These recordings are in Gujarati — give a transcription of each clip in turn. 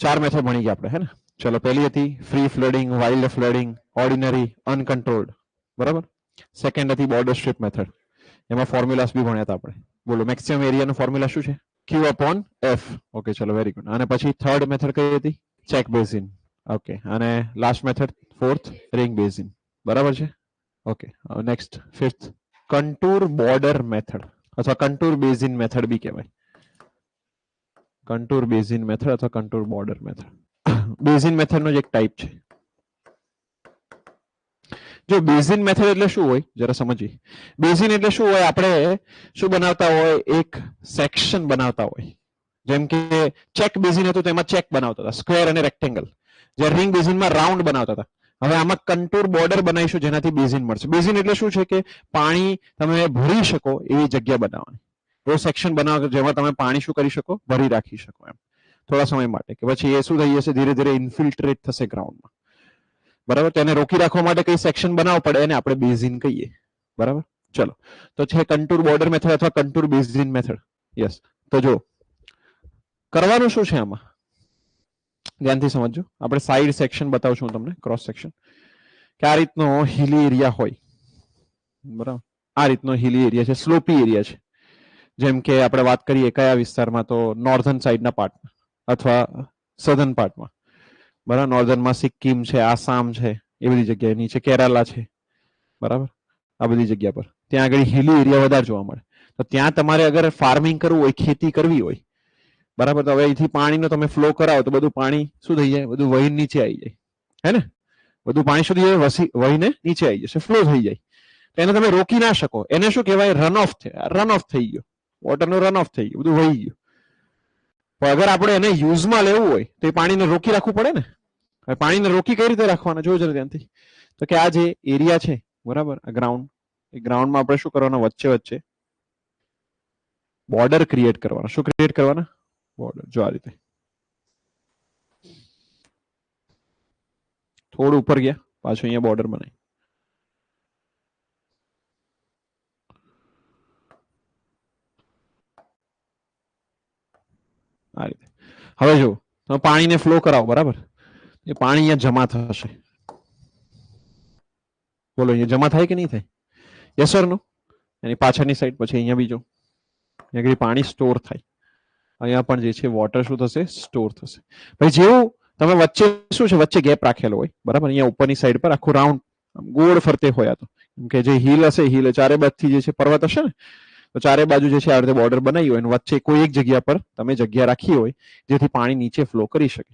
ચાર મેથડ ભણી ગયા આપણે, હે ને? ચલો, પહેલી હતી free flooding, wild flooding, ordinary, uncontrolled, બરાબર. સેકન્ડ હતી બોર્ડર સ્ટ્રીપ મેથડ, એમાં ફોર્મ્યુલાસ બી ભણ્યા હતા આપણે. બોલો મેક્સિમમ એરિયાનો ફોર્મ્યુલા શું છે? Q upon F. ઓકે, ચલો, વેરી ગુડ. અને પછી થર્ડ મેથડ કઈ હતી? Check basin. ઓકે, અને last method fourth ring basin, બરાબર છે? Okay, next fifth contour border method અથવા કન્ટુર બેઝિન મેથડ બી કહેવાય. કન્ટુર બેઝિન મેથડ અથવા કન્ટુર બોર્ડર મેથડ. બેઝિન મેથડનો જ એક ટાઈપ છે. જો બેઝિન મેથડ એટલે શું હોય જરા સમજીએ. બેઝિન એટલે શું હોય? આપણે શું બનાવતા હોય? એક સેક્શન બનાવતા હોય. જેમ કે ચેક બેઝિન હતું તો એમાં ચેક બનાવતા હતા, સ્ક્વેર અને રેક્ટેંગલ. જ્યારે રિંગ બેઝિનમાં રાઉન્ડ બનાવતા હતા. હવે આમાં કન્ટુર બોર્ડર બનાવીશું જેનાથી બેઝિન મળશે. બેઝિન એટલે શું છે કે પાણી તમે ભરી શકો એવી જગ્યા બનાવવાની. એવો સેક્શન બનાવો જેમાં તમે પાણી શું કરી શકો? ભરી રાખી શકો એમ થોડા સમય માટે, કે પછી એ શું થઈ જશે? ધીરે ધીરે ઇન્ફિલ્ટ્રેટ થશે ગ્રાઉન્ડમાં, બરાબર. તેને રોકી રાખવા માટે કઈ સેક્શન બનાવવો પડે, એને આપણે બેઝિન કહીએ, બરાબર. ચલો, તો છે કન્ટુર બોર્ડર મેથડ અથવા કન્ટુર બેઝિન મેથડ. યસ. તો જો કરવાનું શું છે આમાં, ધ્યાનથી સમજજો. આપણે સાઈડ સેક્શન બતાવશું હું તમને, ક્રોસ સેક્શન, કે આ રીતનો હિલી એરિયા હોય, બરાબર. આ રીતનો હિલી એરિયા છે, સ્લોપી એરિયા છે. જેમ કે આપણે વાત કરીએ કયા વિસ્તારમાં, તો નોર્ધન સાઈડના પાર્ટમાં અથવા સધર્ન પાર્ટમાં, બરાબર. નોર્ધનમાં સિક્કિમ છે, આસામ છે, એ બધી જગ્યાએ, નીચે કેરાલા છે, બરાબર. આ બધી જગ્યા પર ત્યાં આગળ હિલી એરિયા વધારે જોવા મળે. તો ત્યાં તમારે અગર ફાર્મિંગ કરવું હોય, ખેતી કરવી હોય, બરાબર, તો હવે અહીંથી પાણીનો તમે ફ્લો કરાવો તો બધું પાણી શું થઈ જાય? બધું વહીને નીચે આવી જાય, હે ને? બધું પાણી શું થઈ જાય? વહીને નીચે આવી જશે, ફ્લો થઈ જાય. એને તમે રોકી ના શકો. એને શું કહેવાય? Run of. રન ઓફ થઈ ગયો, વોટરનો રન ઓફ થઈ ગયો, બધું વહી ગયું. પણ અગર આપણે એને યુઝમાં લેવું હોય તો એ પાણીને રોકી રાખવું પડે ને. હવે પાણીને રોકી કઈ રીતે રાખવાના? જોજો ધ્યાનથી. તો કે આ જે એરિયા છે, બરાબર, આ ગ્રાઉન્ડ, એ ગ્રાઉન્ડમાં આપણે શું કરવાના? વચ્ચે વચ્ચે બોર્ડર ક્રિએટ કરવાના. શું ક્રિએટ કરવાના? બોર્ડર. જો આ રીતે થોડું ઉપર ગયા, પાછું અહીંયા બોર્ડર બનાવી. આ રીતે. હવે જો તમે પાણીને ફ્લો કરાવો, બરાબર, એ પાણી અહીંયા જમા થશે. બોલો, અહીંયા જમા થાય કે નહીં થાય? યસ ઓર નો? એની પાછળની સાઈડ પછી અહીંયા બીજો, અહીંયા પાણી સ્ટોર થાય. અહીંયા પણ જે છે વોટર શું થશે? સ્ટોર થશે. ભાઈ જેવું તમે વચ્ચે શું છે? વચ્ચે ગેપ રાખેલો હોય, બરાબર. અહીંયા ઉપરની સાઈડ પર આખું રાઉન્ડ ગોળ ફરતે હોય. તો કે જે હિલ હશે, હિલ ચારે બાજુથી જે છે પર્વત હશે ને, તો ચારે બાજુ જે છે આ રીતે બોર્ડર બનાવી હોય, અને વચ્ચે કોઈ એક જગ્યા પર તમે જગ્યા રાખી હોય જેથી પાણી નીચે ફ્લો કરી શકે.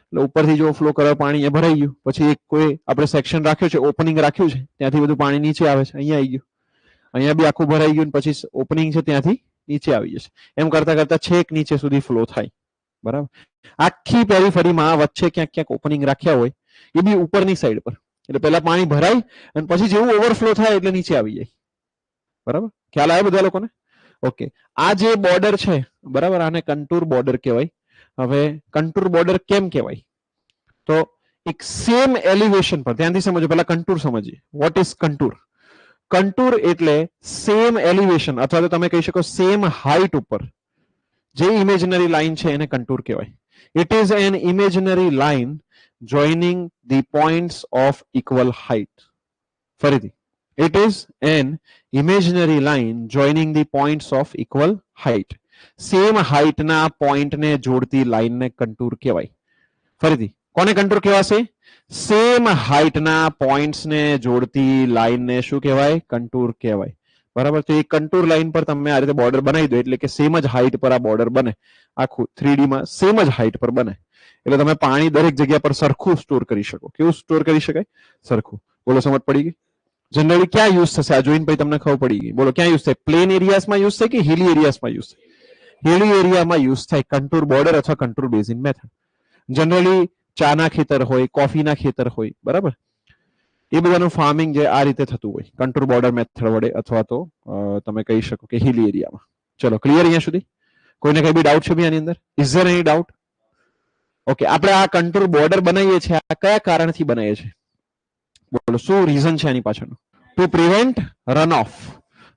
એટલે ઉપરથી જો ફ્લો કરવા પાણી એ ભરાઈ ગયું, પછી એક કોઈ આપણે સેક્શન રાખ્યો છે, ઓપનિંગ રાખ્યું છે, ત્યાંથી બધું પાણી નીચે આવે છે, અહીંયા આવી ગયું, અહીંયા બી આખું ભરાઈ ગયું, પછી ઓપનિંગ છે ત્યાંથી નીચે આવી જશે. એમ કરતા કરતા છેક નીચે સુધી ફ્લો થાય, બરાબર. આખી પેરીફરીમાં વચ્ચે ક્યાંક ક્યાંક ઓપનિંગ રાખ્યા હોય, એ બી ઉપરની સાઈડ પર. એટલે પહેલા પાણી ભરાય અને પછી જેવું ઓવરફ્લો થાય એટલે નીચે આવી જાય, બરાબર. ખ્યાલ આવે બધા લોકોને? ઓકે. આ જે બોર્ડર છે, બરાબર, આને કન્ટુર બોર્ડર કહેવાય. હવે કન્ટુર બોર્ડર કેમ કહેવાય? તો એક સેમ એલિવેશન પર, ધ્યાનથી સમજો, પહેલા કન્ટુર સમજીએ. What is contour? કન્ટુર એટલે સેમ એલિવેશન અથવા તો તમે કહી શકો સેમ હાઈટ ઉપર જે ઇમેજનરી લાઈન છે એને કન્ટુર કહેવાય. It is an imaginary line joining the points of equal height. ફરીથી, it is an imaginary line joining the points of equal height. Same હાઈટના પોઈન્ટને જોડતી લાઈનને કન્ટુર કહેવાય. ફરીથી, કોને કન્ટુર કહેવાશે? સેમ હાઈટના પોઈન્ટ્સને જોડતી લાઈનને શું કહેવાય? કન્ટુર કહેવાય, બરાબર. તો એ કન્ટુર લાઈન પર તમે આ રીતે બોર્ડર બનાવી દો એટલે કે સેમ જ હાઈટ પર આ બોર્ડર બને, આખું 3D માં સેમ જ હાઈટ પર બને. એટલે તમે પાણી દરેક જગ્યા પર સરખું સ્ટોર કરી શકો. કેવું સ્ટોર કરી શકાય? સરખું. બોલો, સમજ પડી ગઈ? જનરલી ક્યાં યુઝ થશે? આ જોઈને પછી તમને ખબર પડી ગઈ. બોલો, ક્યાં યુઝ થાય? પ્લેન એરિયાઝમાં યુઝ થાય કે હિલી એરિયાઝમાં યુઝ થાય? હિલી એરિયામાં યુઝ થાય કન્ટુર બોર્ડર અથવા કન્ટુર બેઝિન મેથડ. જનરલી ચાના ખેતર હોય, કોફીના ખેતર હોય, બરાબર, એ બધાનું ફાર્મિંગ જે આ રીતે થતું હોય કન્ટુર બોર્ડર મેથડ વડે, અથવા તો તમે કહી શકો કે હિલી એરિયામાં. ચલો, ક્લિયર અહીંયા સુધી? કોઈને કઈ બી ડાઉટ છે આની અંદર? Is there any doubt? Okay. આપણે આ કન્ટુર બોર્ડર બનાવીએ છીએ, આ કયા કારણથી બનાવીએ છીએ? બોલો, શું રીઝન છે આની પાછળનું? Two prevent run of.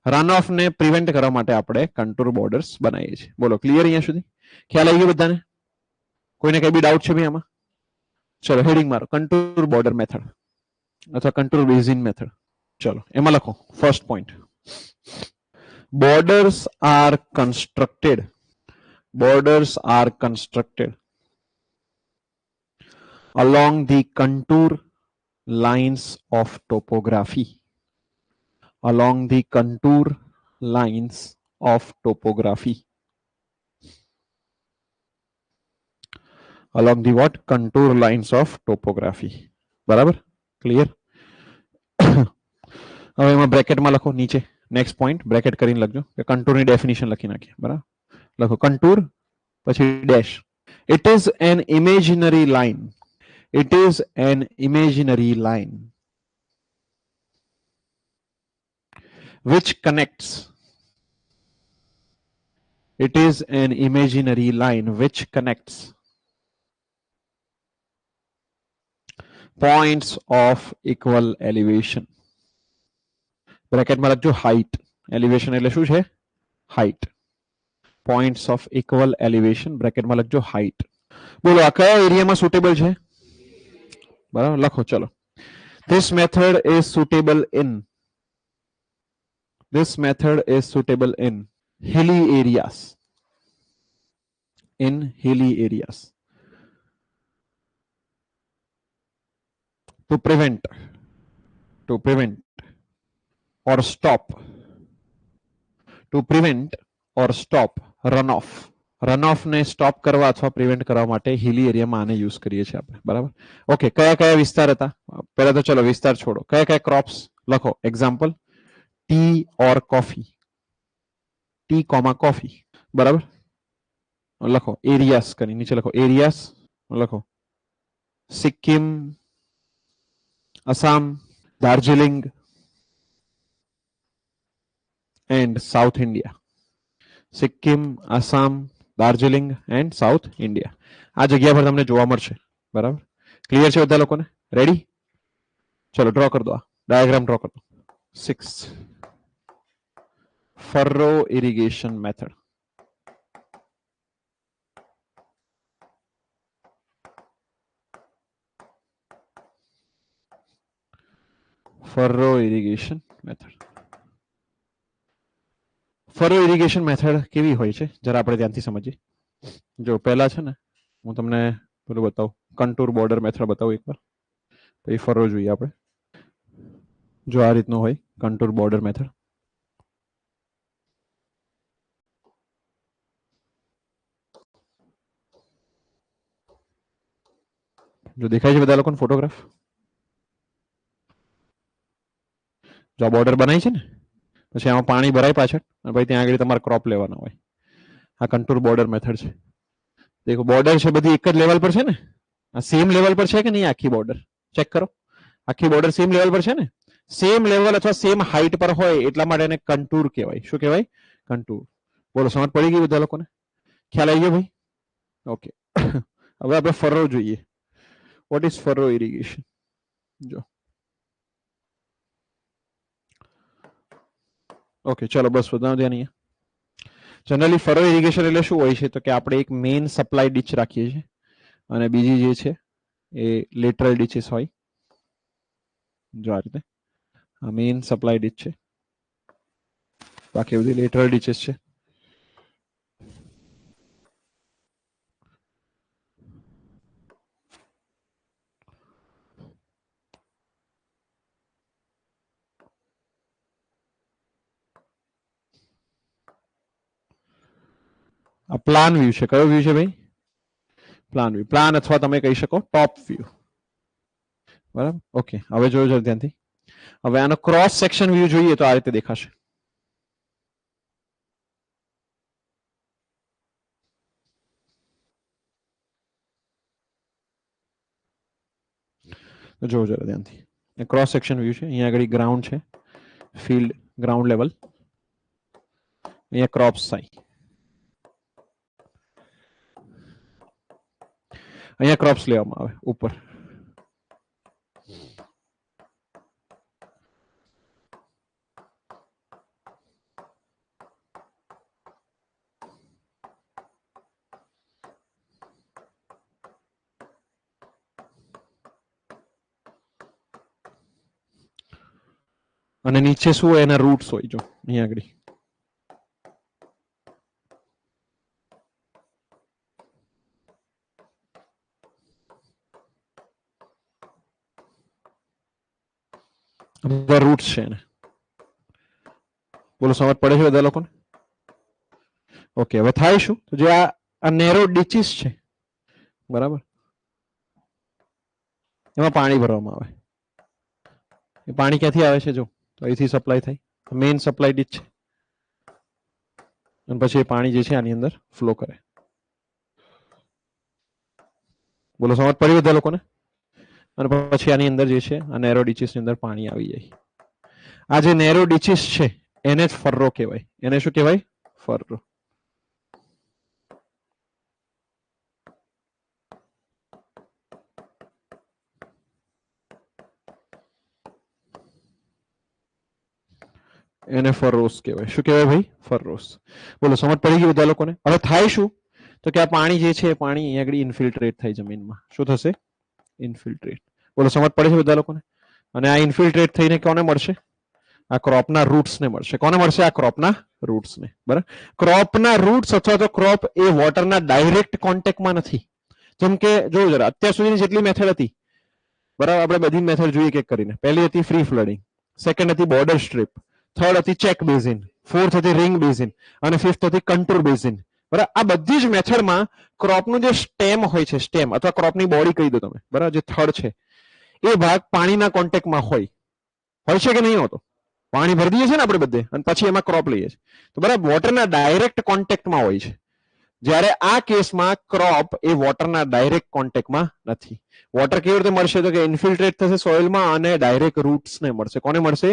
Run of ને પ્રિવેન્ટ કરવા માટે આપણે કન્ટુર બોર્ડર્સ બનાવીએ છીએ. બોલો, ક્લિયર અહીંયા સુધી? ખ્યાલ આવી ગયો બધાને? કોઈને કઈ બી ડાઉટ છે ભાઈ આમાં? ચલો હેડિંગ મારો, કન્ટુર બોર્ડર મેથડ અથવા કન્ટુર બેઝિન મેથડ. ચલો એમાં લખો first point, borders are constructed, borders are constructed along the contour lines of topography, along the contour lines of topography, along the what? Contour lines of topography. બરાબર, ક્લિયર? હવે એમાં બ્રેકેટમાં લખો નીચે, નેક્સ્ટ પોઈન્ટ બ્રેકેટ કરીને લખજો કે કન્ટુરની ડેફિનેશન લખી નાખીએ. બરાબર, લખો કન્ટુર પછી dash. It is an imaginary line, it is an imaginary line which connects, it is an imaginary line which connects points of equal elevation. બ્રેકેટમાં લખજો હાઇટ, એલિવેશન એટલે શું છે? Height. Points of equal elevation બ્રેકેટમાં લખજો હાઇટ. બોલો આ કયા એરિયામાં સુટેબલ છે? બરાબર, લખો ચલો. This method is suitable in, this method is suitable in hilly areas, in hilly areas, to prevent or stop, to prevent or stop runoff. રનઓફ ને સ્ટોપ કરવા અથવા પ્રિવેન્ટ કરવા માટે હિલી એરિયામાં આને યુઝ કરીએ છીએ આપણે. બરાબર, ઓકે. કયા કયા વિસ્તાર હતા? પહેલા તો ચલો વિસ્તાર છોડો, કયા કયા ક્રોપ્સ લખો. Example, T or coffee, T comma coffee. બરાબર, લખો એરિયાસ કરી નીચે લખો એરિયાસ, લખો Sikkim, Assam, Darjeeling and south India. Sikkim, Assam, Darjeeling and south India. આ જગ્યા પર તમને જોવા મળશે. બરાબર, ક્લિયર છે બધા લોકોને? રેડી? ચલો ડ્રો કરી દો, આ ડાયાગ્રામ ડ્રો કરી દો. 6 ફરો ઇરિગેશન મેથડ. ફરો ઇરિગેશન મેથડ. ફરો ઇરિગેશન મેથડ કેવી હોય છે જરા આપણે ધ્યાનથી સમજીએ. જો પહેલા છે ને હું તમને પેલું બતાવું, કન્ટુર બોર્ડર મેથડ બતાવું એકવાર, પછી ફરો જોઈએ આપણે. જો આ રીતનું હોય કન્ટુર બોર્ડર મેથડ. જો દેખાય છે બધા લોકોને ફોટોગ્રાફ? જો આ બોર્ડર બનાવી છે ને, પછી આમાં પાણી ભરાય પાછળ, અને પછી ત્યાં આગળ તમારે ક્રોપ લેવાના હોય. આ કન્ટુર બોર્ડર મેથડ છે. દેખો બોર્ડર છે બધી એક જ લેવલ પર છે ને, આ સેમ લેવલ પર છે કે નહીં? આખી બોર્ડર ચેક કરો, આખી બોર્ડર સેમ લેવલ પર છે ને? સેમ લેવલ અથવા સેમ હાઈટ પર હોય એટલા માટે એને કન્ટુર કહેવાય. શું કહેવાય? કન્ટુર. બોલો સમજ પડી ગઈ બધા લોકોને? ખ્યાલ આવી ગયો ભાઈ? ઓકે. હવે આપણે ફરો જોઈએ. વોટ ઇઝ ફરો ઇરિગેશન? જો ઓકે, ચલો બસ બધા ધ્યાન અહીંયા. જનરલી ફરો ઇરિગેશન એટલે શું હોય છે? તો કે આપણે એક મેઇન સપ્લાય ડીચ રાખીએ છીએ અને બીજી જે છે એ લેટરલ ડીચીસ હોય. જો આ રીતે આ મેઇન સપ્લાય ડીચ છે, બાકી બધી લેટરલ ડીચીસ છે. આ પ્લાન વ્યૂ છે. કયો વ્યૂ છે ભાઈ? Plan view. પ્લાન અથવા તમે કહી શકો ટોપ વ્યૂ. બરાબર, ઓકે. હવે જોજો ધ્યાનથી. હવે આનો ક્રોસ સેક્શન વ્યૂ જોઈએ તો આ રીતે દેખાશે. જોજો જરા ધ્યાનથી. ક્રોસ સેક્શન વ્યૂ છે. અહીંયા આગળ ગ્રાઉન્ડ છે, ફિલ્ડ ગ્રાઉન્ડ લેવલ. અહીંયા ક્રોપ્સ થાય, અહીંયા ક્રોપ્સ લેવામાં આવે ઉપર. અને નીચે શું હોય? એના રૂટ્સ હોય. જો અહીંયા આગળ બધા રૂટ્સ છે એને. બોલો સમજ પડે છે બધા લોકોને? ઓકે, હવે થાય શું? તો જે આ નેરો ડીચીસ છે, બરાબર, એમાં પાણી ભરવામાં આવે. એ પાણી ક્યાંથી આવે છે? જો તો અહીંથી સપ્લાય થાય, મેઇન સપ્લાય ડીચ છે, અને પછી એ પાણી જે છે આની અંદર ફ્લો કરે. બોલો સમજ પડી બધા લોકોને? અને પછી આની અંદર જે છે આ નેરો ડીચીસ ની અંદર પાણી આવી જાય. આ જે નેરો ડીચીસ છે એને જ ફર્રો કહેવાય. એને શું કહેવાય? ફર્રો. એને ફર્રોસ કહેવાય. શું કહેવાય ભાઈ? ફર્રોસ. બોલો સમજ પડી ગઈ બધા લોકોને? હવે થાય શું? તો કે આ પાણી જે છે પાણી અહીંયા આગળ ઇન્ફિલ્ટ્રેટ થાય જમીનમાં. શું થશે? ઇન્ફિલ્ટ્રેટ. બોલો સમજ પડે છે બધા લોકોને? અને આ ઇન્ફિલ્ટ્રેટ થઈને કોને મળશે? આ ક્રોપના રૂટ્સને મળશે. કોને મળશે? આ ક્રોપના રૂટ્સને. બરાબર, ક્રોપના રૂટ્સ અથવા તો ક્રોપ એ વોટરના ડાયરેક્ટ કોન્ટેક્ટમાં નથી. જેમ કે જો જરા અત્યાર સુધીની જેટલી મેથડ હતી, બરાબર, આપણે બધી મેથડ જોઈએ એક એક કરીને. પહેલી હતી ફ્રી ફ્લડિંગ, સેકન્ડ હતી બોર્ડર સ્ટ્રીપ, થર્ડ હતી ચેક બેઝિન, ફોર્થ હતી રિંગ બેઝિન અને ફિફ્થ હતી કન્ટુર બેઝિન. બરાબર, આ બધી જ મેથડમાં ક્રોપનું જે સ્ટેમ હોય છે, સ્ટેમ અથવા ક્રોપની બોડી કહી દો તમે, બરાબર, જે થડ છે એ ભાગ પાણીના કોન્ટેક્ટમાં હોય છે કે નહીં હોતો? પાણી ભરી દઈએ છીએ ને આપણે બધે, અને પછી એમાં ક્રોપ લઈએ છીએ. તો બરાબર, વોટરના ડાયરેક્ટ કોન્ટેક્ટમાં હોય છે. જ્યારે આ કેસમાં ક્રોપ એ વોટરના ડાયરેક્ટ કોન્ટેક્ટમાં નથી. વોટર કેવી રીતે મળશે? તો કે ઇન્ફિલ્ટ્રેટ થશે સોઇલમાં અને ડાયરેક્ટ રૂટ્સને મળશે. કોને મળશે?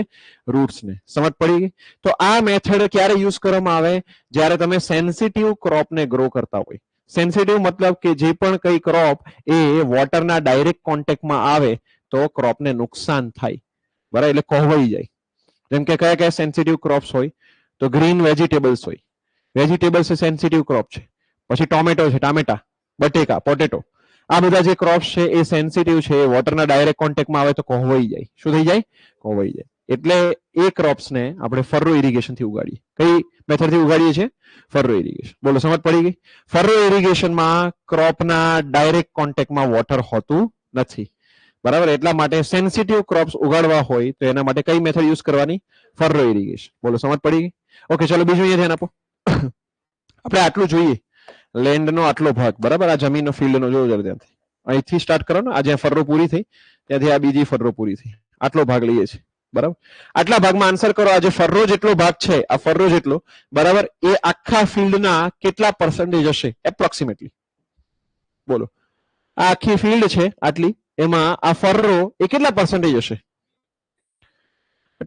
રૂટ્સને. સમજ પડી ગઈ? તો આ મેથડ ક્યારે યુઝ કરવામાં આવે? જ્યારે તમે સેન્સિટિવ ક્રોપને ગ્રો કરતા હોય. સેન્સિટિવ મતલબ કે જે પણ કઈ ક્રોપ એ વોટરના ડાયરેક્ટ કોન્ટેક્ટમાં આવે તો ક્રોપને નુકસાન થાય. બરાબર, એટલે કોહવાઈ જાય. જેમ કે કયા કયા સેન્સિટિવ ક્રોપ્સ હોય? તો ગ્રીન વેજીટેબલ્સ હોય. વેજીટેબલ્સ એ સેન્સિટિવ ક્રોપ છે. પછી ટોમેટો છે, ટામેટા, બટેકા, પોટેટો, આ બધા જે ક્રોપ્સ છે એ સેન્સિટિવ છે. વોટરના ડાયરેક્ટ કોન્ટેક્ટમાં આવે તો કોહવાઈ જાય. શું થઈ જાય? કોહવાઈ જાય. એટલે એ ક્રોપ્સને આપણે ફર્રો ઇરિગેશન થી ઉગાડીએ. કઈ મેથડ થી ઉગાડીએ છીએ? ફર્રો ઇરિગેશન. બોલો સમજ પડી ગઈ? ફર્રો ઇરિગેશનમાં ક્રોપના ડાયરેક્ટ કોન્ટેક્ટમાં વોટર હોતું નથી. બરાબર, એટલા માટે સેન્સિટિવ ક્રોપ્સ ઉગાડવા હોય તો એના માટે કઈ મેથડ યુઝ કરવાની? ફર્રો ઇરિગેશન. બોલો સમજ પડી ગઈ? ઓકે, ચલો બીજું અહીંયા ધ્યાન આપો. આપણે આટલું જોઈએ, લેન્ડનો આટલો ભાગ, બરાબર, આ જમીનનો ફિલ્ડનો જોયો જરા ત્યાંથી અહીંથી સ્ટાર્ટ કરો ને, આ જ્યાં ફર્રો પૂરી થઈ ત્યાંથી આ બીજી ફર્રો પૂરી થઈ, આટલો ભાગ લઈએ છીએ. બરાબર, આટલા ભાગમાં આન્સર કરો. આ જે ફર્રો જેટલો ભાગ છે, આ ફર્રો જેટલો, બરાબર, એ આખા ફિલ્ડના કેટલા પર્સન્ટેજ હશે એપ્રોક્સિમેટલી? બોલો, આ આખી ફિલ્ડ છે આટલી, એમાં આ ફર્રો એ કેટલા પર્સન્ટેજ હશે?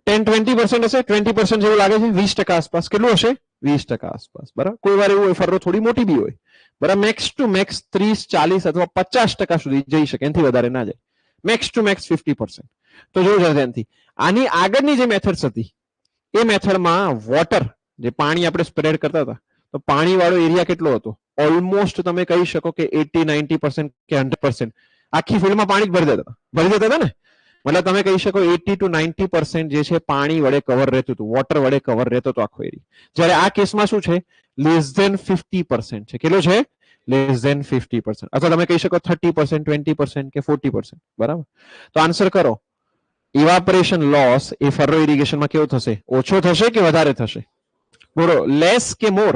10-20% હશે. 20% જેવું લાગે છે. 20% આસપાસ. કેટલું હશે? 20% આસપાસ. બરાબર, કોઈ વાર એવું હોય ફર્રો થોડી મોટી બી હોય. બરાબર, મેક્સ ટુ મેક્સ 30-40 અથવા 50% સુધી જઈ શકે, એનાથી વધારે ના જાય. Max to max 50%. તો જોજો ધ્યાનથી. આની આગળની જે મેથડ્સ હતી એ મેથડમાં વોટર, જે પાણી આપણે સ્પ્રેડ કરતા હતા, તો પાણી વાળો એરિયા કેટલો હતો? ઓલમોસ્ટ તમે કહી શકો કે 80-90% કે 100% આખી ફિલ્ડમાં પાણી ભરી દેતા હતા ને. મતલબ તમે કહી શકો 80-90% જે છે પાણી વડે કવર રહેતું હતું, વોટર વડે કવર રહેતો હતો આખો એરિયા. જ્યારે આ કેસમાં શું છે? લેસ ધેન 50% છે. કેટલો છે? Less than 50%. અથવા તમે કહી શકો 30%, 20% કે 40%. બરાબર, તો આન્સર કરો. ઇવાપોરેશન લોસ એ ફર્રો ઇરિગેશનમાં કેવો થશે? ઓછો થશે કે વધારે થશે? બોલો, લેસ કે મોર?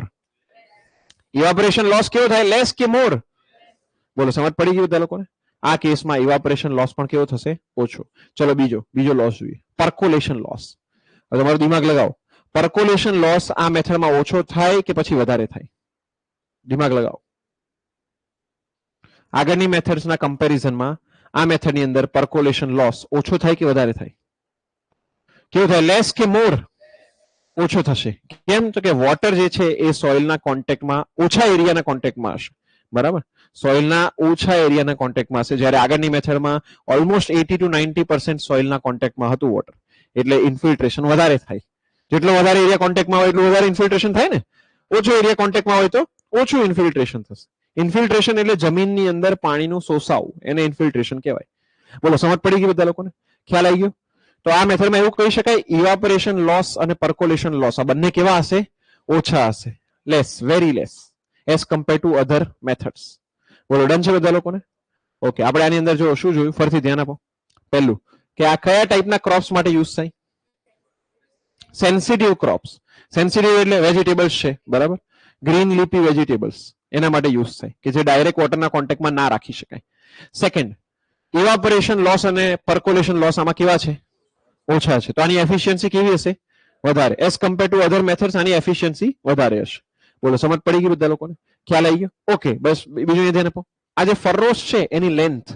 ઇવાપોરેશન લોસ કેવો થાય? લેસ કે મોર? બોલો સમજ પડી ગઈ બધા લોકોને? આ કેસમાં ઇવાપોરેશન લોસ પણ કેવો થશે? ઓછો. ચલો બીજો લોસ જોઈએ, પર્કોલેશન લોસ. તમારો દિમાગ લગાવો. પર્કોલેશન લોસ આ મેથડમાં ઓછો થાય કે પછી વધારે થાય? દિમાગ લગાવો. આગળની મેથડ્સના કમ્પેરિઝનમાં આ મેથડની અંદર પર્કોલેશન લોસ ઓછો થાય કે વધારે થાય? કેવું થાય? લેસ કે મોર? ઓછો થશે. કેમ? તો કે વોટર જે છે એ સોઇલના કોન્ટેક્ટમાં, ઓછા એરિયાના કોન્ટેક્ટમાં હશે. બરાબર, સોઇલના ઓછા એરિયાના કોન્ટેક્ટમાં હશે. જ્યારે આગળની મેથડમાં ઓલમોસ્ટ 80-90% સોઇલના કોન્ટેક્ટમાં હતું વોટર, એટલે ઇન્ફિલ્ટ્રેશન વધારે થાય. જેટલો વધારે એરિયા કોન્ટેક્ટમાં હોય એટલું વધારે ઇન્ફિલ્ટ્રેશન થાય ને. ઓછો એરિયા કોન્ટેક્ટમાં હોય તો ઓછું ઇન્ફિલ્ટ્રેશન થશે. ઇન્ફિલ્ટ્રેશન એટલે જમીનની અંદર પાણીનું શોષાવું, એને ઇન્ફિલ્ટ્રેશન કહેવાય. બોલો સમજ પડી ગઈ બધા લોકોને? ખ્યાલ આવી ગયો? તો આ મેથડમાં એવું કહી શકાય ઇવાપોરેશન લોસ અને પર્કોલેશન લોસ આ બંને કેવા હશે? ઓછા હશે, less, very less as compare to other methods. બોલો ડન છે બધા લોકોને? ઓકે, આપણે આની અંદર જો શું જોયું ફરીથી ધ્યાન આપો. પહેલું કે આ કયા ટાઈપના ક્રોપ્સ માટે યુઝ થાય? Sensitive crops. સેન્સિટિવ એટલે વેજીટેબલ્સ છે, બરાબર? ગ્રીન લીફી વેજીટેબલ્સ એના માટે યુઝ થાય કે જે ડાયરેક્ટ વોટરના કોન્ટેક્ટમાં ના રાખી શકાય. સેકન્ડ, ઇવાપોરેશન લોસ અને પર્કોલેશન લોસ આમાં કેવા છે? ઓછા છે. તો આની એફિશિયન્સી કેવી હશે? વધારે. As compare to other methods આની એફિશિયન્સી વધારે હશે. બોલો સમજ પડી ગઈ બધા લોકોને? ખ્યાલ આવી ગયો? ઓકે, બસ બીજું એ ધ્યાન આપો. આ જે ફરોસ છે એની લેન્થ,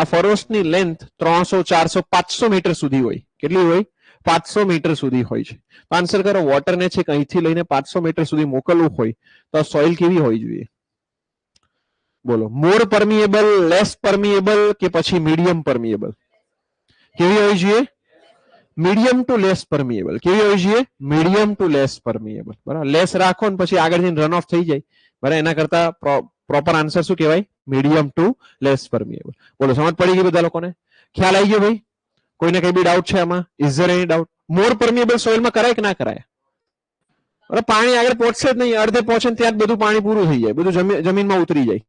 આ ફરોસની લેન્થ 300, 400, 500 મીટર સુધી હોય. કેટલી હોય? 500 મીટર સુધી હોય છે. તો આન્સર કરો, વોટરને છે અહીંથી લઈને 500 મીટર સુધી મોકલવું હોય તો સોઇલ કેવી હોવી જોઈએ? બોલો, મોર પરમિએબલ, લેસ પરમિએબલ કે પછી મીડિયમ પરમિએબલ? કેવી હોવી જોઈએ? Medium to less permeable. કેવી હોવી જોઈએ? Medium to less permeable. બરાબર, લેસ રાખો ને પછી આગળ જઈને રન ઓફ થઈ જાય, બરાબર, એના કરતા પ્રોપર આન્સર શું કહેવાય? Medium to less permeable. બોલો સમજ પડી ગઈ બધા લોકોને? ખ્યાલ આવી ગયો ભાઈ? કોઈને કઈ બી ડાઉટ છે આમાં? Is there any doubt? More permeable સોઇલમાં કરાય કે ના કરાય? અરે પાણી આગળ પહોંચશે જ નહીં, અડધે પહોંચે ત્યાં જ બધું પાણી પૂરું થઈ જાય, બધું જમીનમાં ઉતરી જાય,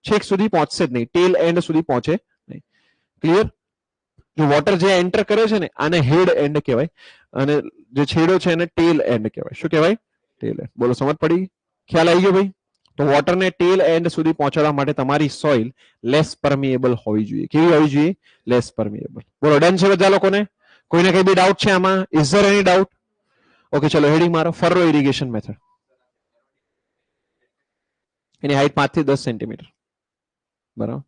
છેક સુધી પહોંચશે જ નહીં, ટેલ એન્ડ સુધી પહોંચે નહીં. ક્લિયર? જો વોટર જે એન્ટર કરે છે ને આને હેડ એન્ડ કહેવાય અને જે છેડો છે એને ટેલ એન્ડ કહેવાય. શું કહેવાય? ટેલ એન્ડ. બોલો સમજ પડી? ખ્યાલ આવી ગયો ભાઈ? તો વોટરને ટેલ એન્ડ સુધી પહોંચાડવા માટે તમારી સોઇલ લેસ પરમિએબલ હોવી જોઈએ. કેવી હોવી જોઈએ? Less permeable. બોલો ડન છે બધા લોકોને? કોઈને કઈ બી ડાઉટ છે આમાં? Is there any doubt? Okay, ચલો હેડિંગ મારો. ફરો ઇરિગેશન મેથડ. એની હાઈટ 5 થી 10 સેન્ટીમીટર. બરાબર,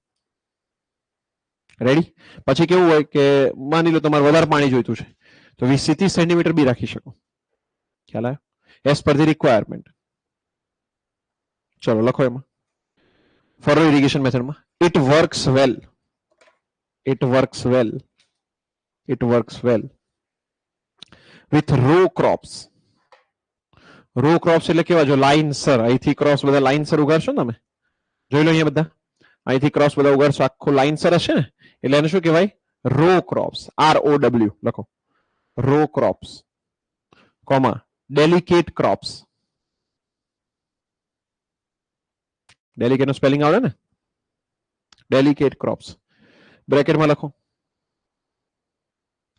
રેડી? પછી કેવું હોય કે માની લો તમારે વધારે પાણી જોઈતું છે તો 20 થી 30 સેન્ટીમીટર બી રાખી શકો. ખ્યાલ આવ્યો? As per the requirement. ચલો લખો એમાં ફરો ઇરિગેશન મેથડમાં it works well. It works well. It works well with row crops. Row crops એટલે કેવા? જો લાઇનસર અહીંથી ક્રોસ બધા લાઇનસર ઉગાડશો ને તમે, જોઈ લો અહીંયા બધા અહીંથી ક્રોસ બધા ઉગાડશો, આખું લાઇનસર હશે ને એટલે એને શું કહેવાય? Row crops. ROW લખો. Row crops comma delicate crops. Delicate નું સ્પેલિંગ આવડે ને? ડેલિકેટ ક્રોપ્સ બ્રેકેટમાં લખો.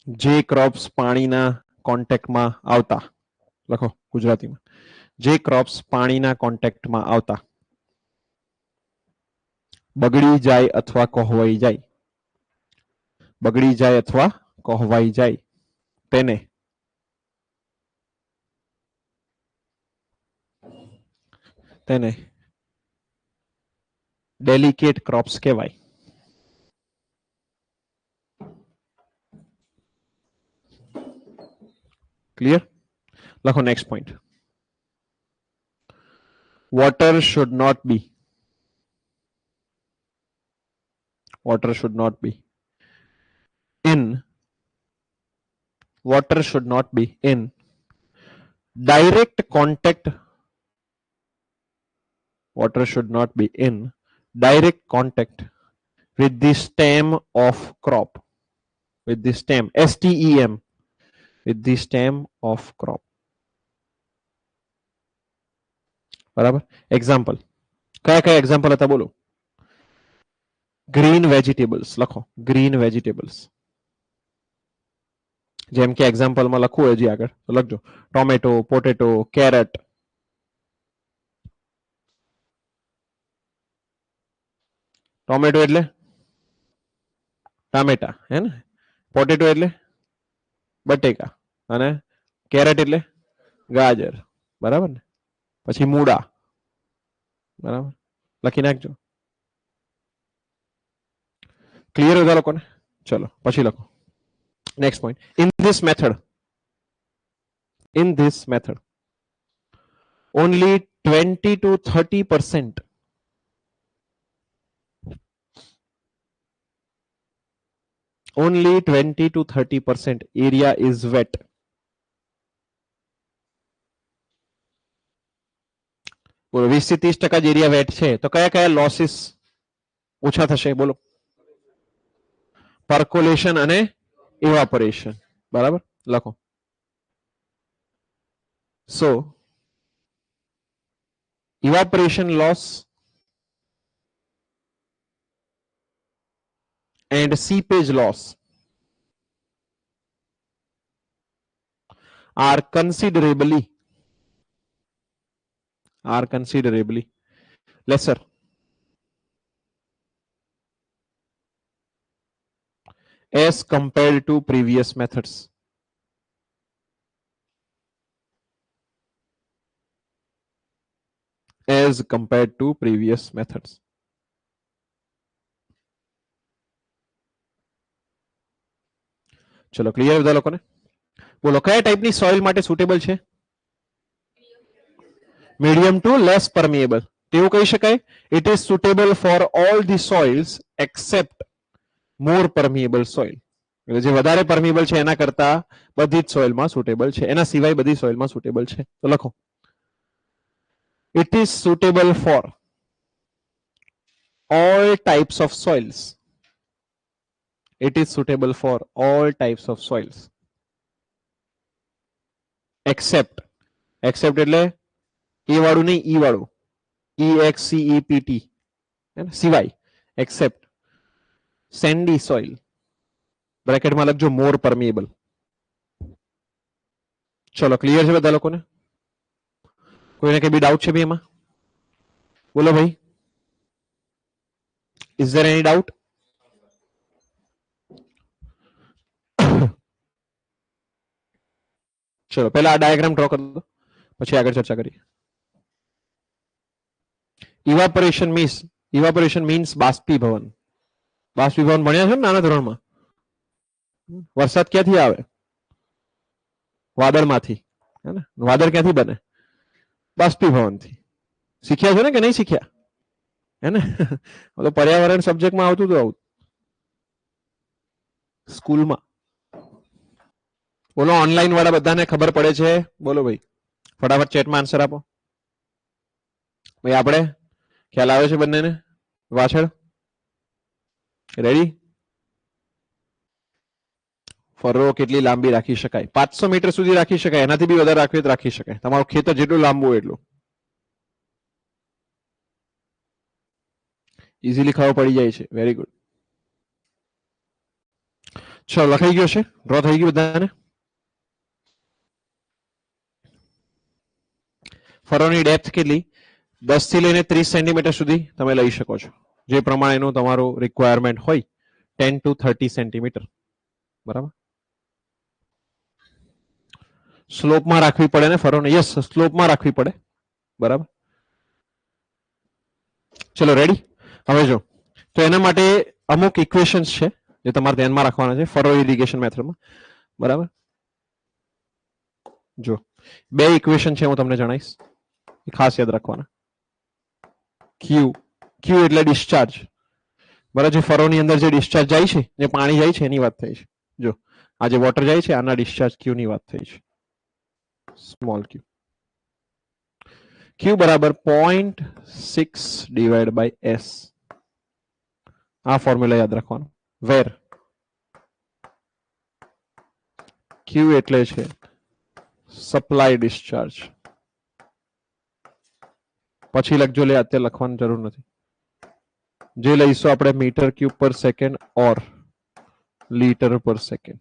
જે ક્રોપ્સ પાણીના કોન્ટેક્ટમાં આવતા, લખો ગુજરાતીમાં, જે ક્રોપ્સ પાણીના કોન્ટેક્ટમાં આવતા બગડી જાય અથવા કોહવાઈ જાય, બગડી જાય અથવા કોહવાઈ જાય તેને ડેલિકેટ ક્રોપ્સ કહેવાય. ક્લિયર? લખો next point. Water should not be, water should not be in, water should not be in direct contact, water should not be in direct contact with the stem of crop, with the stem, STEM, with the stem of crop. બરાબર? એક્ઝામ્પલ કયા કયા એક્ઝામ્પલ હતા બોલો? ગ્રીન વેજીટેબલ્સ લખો. ગ્રીન વેજીટેબલ્સ જેમ કે એક્ઝામ્પલમાં લખવું હોય હજી આગળ તો લખજો. Tomato, potato, caret. ટોમેટો એટલે ટામેટા હે ને, પોટેટો એટલે બટેકા અને કેરેટ એટલે ગાજર. બરાબર ને? પછી મૂળા. બરાબર, લખી નાખજો. ક્લિયર બધા લોકોને? ચલો પછી લખો next point. In this method, in this method only 20 to 30% only 20 to 30% area is wet. બોલો 20 થી 30% જ એરિયા વેટ છે તો કયા કયા લોસીસ ઓછા થશે? બોલો. પર્કોલેશન અને ઇવાપોરેશન. બરાબર, લખો. સો evaporation loss and seepage loss are considerably lesser as compared to previous methods. As compared to previous methods. ચલો ક્લિયર બધા લોકોને? બોલો કયા ટાઈપની સોઇલ માટે સુટેબલ છે? Medium to less permeable. તેવું કહી શકાય it is suitable for all the soils except more permeable soil. એટલે જે વધારે પરમિએબલ છે એના કરતા બધી જ સોઇલમાં સુટેબલ છે, એના સિવાય બધી સોઇલમાં સુટેબલ છે. તો લખો it is suitable for all types of soils. It is suitable for all types of soils except એટલે એ વાળું નહીં, ઈ વાળું, EXCEPT સિવાય, except sandy soil, બ્રેકેટમાં લખજો મોર પરમિએબલ. ચલો ક્લિયર છે બધા લોકોને? કોઈને કઈ બી ડાઉટ છે ભાઈ એમાં? બોલો ભાઈ, ઇઝ ધેર એની ડાઉટ? ચલો પહેલા આ ડાયાગ્રામ ડ્રો કરી દો, પછી આગળ ચર્ચા કરીએ. ઇવાપોરેશન મીન્સ બાષ્પીભવન. બાષ્પીભવન ભણ્યા છો ને નાના ધોરણમાં? વરસાદ ક્યાંથી આવે? વાદળમાંથી. હે ને? વાદળ ક્યાંથી બને? બાષ્પીભવનથી. શીખ્યા છો ને કે નહીં શીખ્યા? હે ને? તો પર્યાવરણ સબ્જેક્ટમાં આવતું હતું આવું સ્કૂલમાં. બોલો ઓનલાઈન વાળા બધાને ખબર પડે છે? બોલો ભાઈ, ફટાફટ ચેટમાં આન્સર આપો. ભાઈ આપણે ખ્યાલ આવે છે બંનેને? પાછળ રેડી? ફરો કેટલી લાંબી રાખી શકાય? 500 મીટર સુધી રાખી શકાય, એનાથી બી વધારે રાખવી તો રાખી શકાય. તમારું ખેતર જેટલું લાંબુ હોય એટલું. ઇઝીલી ખબર પડી જાય છે. Very good. ચલો લખાઈ ગયો છે, ડ્રો થઈ ગયું બધાને? ફરોની ડેપ્થ કેટલી? 10 થી લઈને 30 સેન્ટીમીટર સુધી તમે લઈ શકો છો, જે પ્રમાણેનું તમારું રિક્વાયરમેન્ટ હોય. 10 to 30 સેન્ટીમીટર. બરાબર. સ્લોપમાં રાખવી પડે ને ફરોને? યસ, સ્લોપમાં રાખવી પડે. બરાબર. ચલો રેડી? હવે જો, તો એના માટે અમુક ઇક્વેશન્સ છે જે તમારે ધ્યાનમાં રાખવાના છે ફરો ઇરિગેશન મેથડમાં. બરાબર. જો બે ઇક્વેશન છે, હું તમને જણાવીશ, ખાસ યાદ રાખવાના. ક્યુ એટલે ડિસ્ચાર્જ. બરાબર. જે ફરોની અંદર જે ડિસ્ચાર્જ જાય છે, જે પાણી જાય છે એની વાત થઈ છે. જો આ જે વોટર જાય છે આના ડિસ્ચાર્જ ક્યુ ની વાત થઈ છે. સ્મોલ ક્યુ. ક્યુ બરાબર 0.6 ડિવાઇડ બાય એસ. આ ફોર્મ્યુલા યાદ રાખવાનું. વેર ક્યુ એટલે છે સપ્લાય ડિસ્ચાર્જ. પછી લખજો, લે અત્યારે લખવાની જરૂર નથી. જે લઈશું આપણે મીટર ક્યુબ પર સેકન્ડ ઓર લીટર પર સેકન્ડ.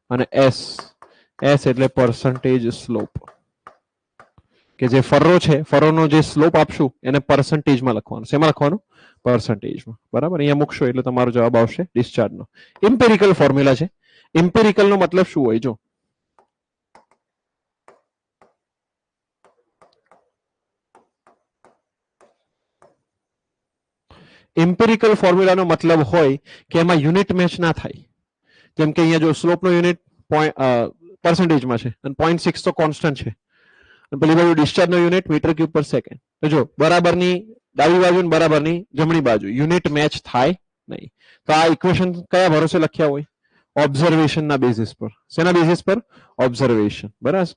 અને એસ એટલે પર્સન્ટેજ સ્લોપ. કે જે ફરો છે, ફરોનો જે સ્લોપ આપશું એને પર્સન્ટેજમાં લખવાનું. શેમાં લખવાનું? પર્સન્ટેજમાં. બરાબર. અહીંયા મૂકશો એટલે તમારો જવાબ આવશે ડિસ્ચાર્જનો. ઇમ્પેરિકલ ફોર્મ્યુલા છે. ઇમ્પેરિકલ નો મતલબ શું હોય? જો ઇમ્પેરિકલ ફોર્મ્યુલાનો મતલબ હોય કે એમાં યુનિટ મેચ ના થાય. જેમ કે અહીંયા જો સ્લોપનો યુનિટ પર્સન્ટેજમાં છે અને 0.6 તો કોન્સ્ટન્ટ છે. પેલી બાજુ ડિસ્ચાર્જનો યુનિટ મીટર ક્યુબ પર સેકન્ડ. તો જો બરાબરની ડાબી બાજુ અને બરાબરની જમણી બાજુ યુનિટ મેચ થાય નહીં. તો આ ઇક્વેશન કયા ભરોસે લખ્યા હોય? ઓબ્ઝર્વેશનના બેઝિસ પર. શેના બેઝિસ પર? ઓબ્ઝર્વેશન. બરાબર.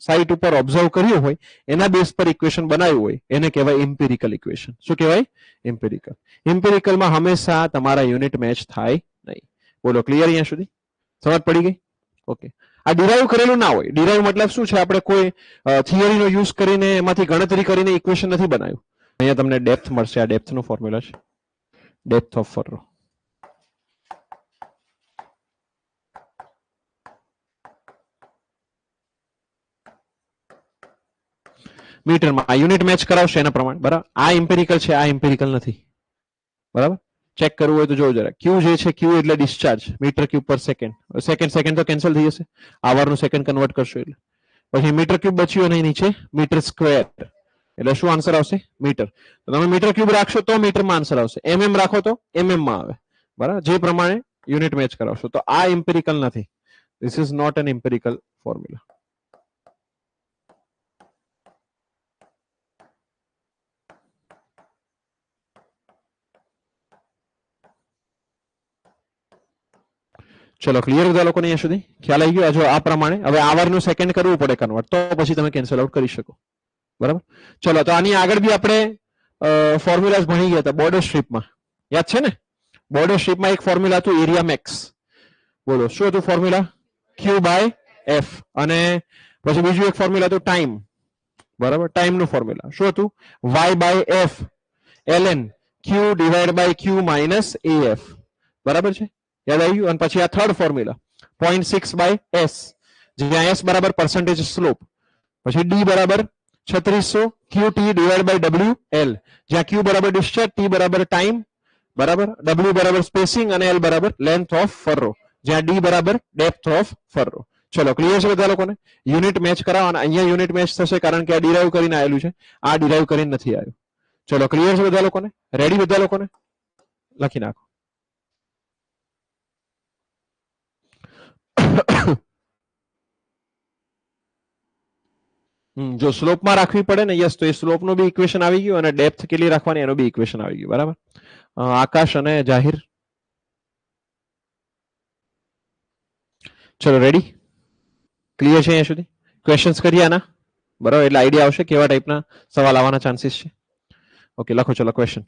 સાઇટ ઉપર ઓબ્ઝર્વ કર્યું હોય એના બેઝ પર ઇક્વેશન બનાવ્યું હોય એને કહેવાય ઇમ્પેરિકલ ઇક્વેશન. શું કહેવાય? ઇમ્પેરિકલ. ઇમ્પેરિકલમાં હંમેશા તમારા યુનિટ મેચ થાય નહીં. બોલો ક્લિયર અહીંયા સુધી? સમજ પડી ગઈ? ઓકે, આ ડિરાઈવ કરેલું ના હોય. ડિરાઈવ મતલબ શું છે? આપણે કોઈ થિયરીનો યુઝ કરીને એમાંથી ગણતરી કરીને ઇક્વેશન નથી બનાવ્યું. અહીંયા તમને ડેપ્થ મળશે. આ ડેપ્થનો ફોર્મ્યુલા છે, ડેપ્થ ઓફ ફરો. મીટરમાં આ યુનિટ મેચ કરાવશે એના પ્રમાણે, બરાબર. આ ઇમ્પેરિકલ છે, આ ઇમ્પેરિકલ નથી, બરાબર. ચેક કરવું હોય તો જોવું જરા. ક્યુ જે છે, ક્યુ એટલે ડિસ્ચાર્જ, મીટર ક્યુબ પર સેકન્ડ. સેકન્ડ સેકન્ડ તો કેન્સલ થઈ જશે, આવરનું સેકન્ડ કન્વર્ટ કરશો એટલે. પછી મીટર ક્યુબ બચ્યું અને નીચે મીટર સ્ક્વેર, એટલે શું આન્સર આવશે? મીટર. તો તમે મીટર ક્યુબ રાખશો તો મીટરમાં આન્સર આવશે, એમએમ રાખો તો એમએમ માં આવે, બરાબર. જે પ્રમાણે યુનિટ મેચ કરાવશો. તો આ ઇમ્પેરિકલ નથી. This is not an empirical formula. ચલો, ક્લિયર બધા લોકોને અહીંયા સુધી ખ્યાલ આવી ગયો? જો આ પ્રમાણે હવે આવરનું સેકન્ડ કરવું પડે કન્વર્ટ, તો પછી તમે કેન્સલ આઉટ કરી શકો, બરાબર. ચલો, તો આની આગળ બી આપણે ફોર્મ્યુલાસ ભણી ગયા હતા બોર્ડર સ્ટ્રીપમાં, યાદ છે ને? બોર્ડર સ્ટ્રીપમાં એક ફોર્મ્યુલા હતું એરિયા મેક્સ. બોલો શું હતું ફોર્મ્યુલા? Q by F. અને પછી બીજું એક ફોર્મ્યુલા હતું ટાઈમ, બરાબર. ટાઈમનું ફોર્મ્યુલા શું હતું? Y by F ln Q divide by Q minus F, બરાબર છે? યાદ આવી ગયું? અને પછી આ થર્ડ ફોર્મ્યુલા 0.6 બાય એસ, જ્યાં એસ બરાબર પર્સન્ટેજ સ્લોપ, પછી ડી બરાબર 3600 Q T divide by W L, જ્યાં ક્યુ બરાબર ડિસ્ચાર્જ, ટી બરાબર ટાઈમ, બરાબર, ડબલ્યુ બરાબર સ્પેસિંગ અને એલ બરાબર લેન્થ ઓફ ફરો, જ્યાં ડી બરાબર ડેપ્થ ઓફ ફરો. ચલો, ક્લિયર છે બધા લોકોને? યુનિટ મેચ કરાવવાના. અહીંયા યુનિટ મેચ થશે કારણ કે આ ડિરાઈવ કરીને આવેલું છે, આ ડિરાઈવ કરીને નથી આવ્યું. ચલો, ક્લિયર છે બધા લોકોને? રેડી બધા લોકોને? લખી નાખો. જો સ્લોપમાં રાખવી પડે ને, યસ, તો એ સ્લોપનું બી ઇક્વેશન આવી ગયું અને ડેપ્થ કેટલી રાખવાની એનું બી ઇક્વેશન આવી ગયું, બરાબર. આકાશ અને જાહિર, ચલો રેડી? ક્લિયર છે અહીંયા સુધી? ક્વેશ્ચન્સ કરીએ આના, બરાબર, એટલે આઈડિયા આવશે કેવા ટાઈપના સવાલ આવવાના ચાન્સીસ છે. ઓકે, લખો ચલો question.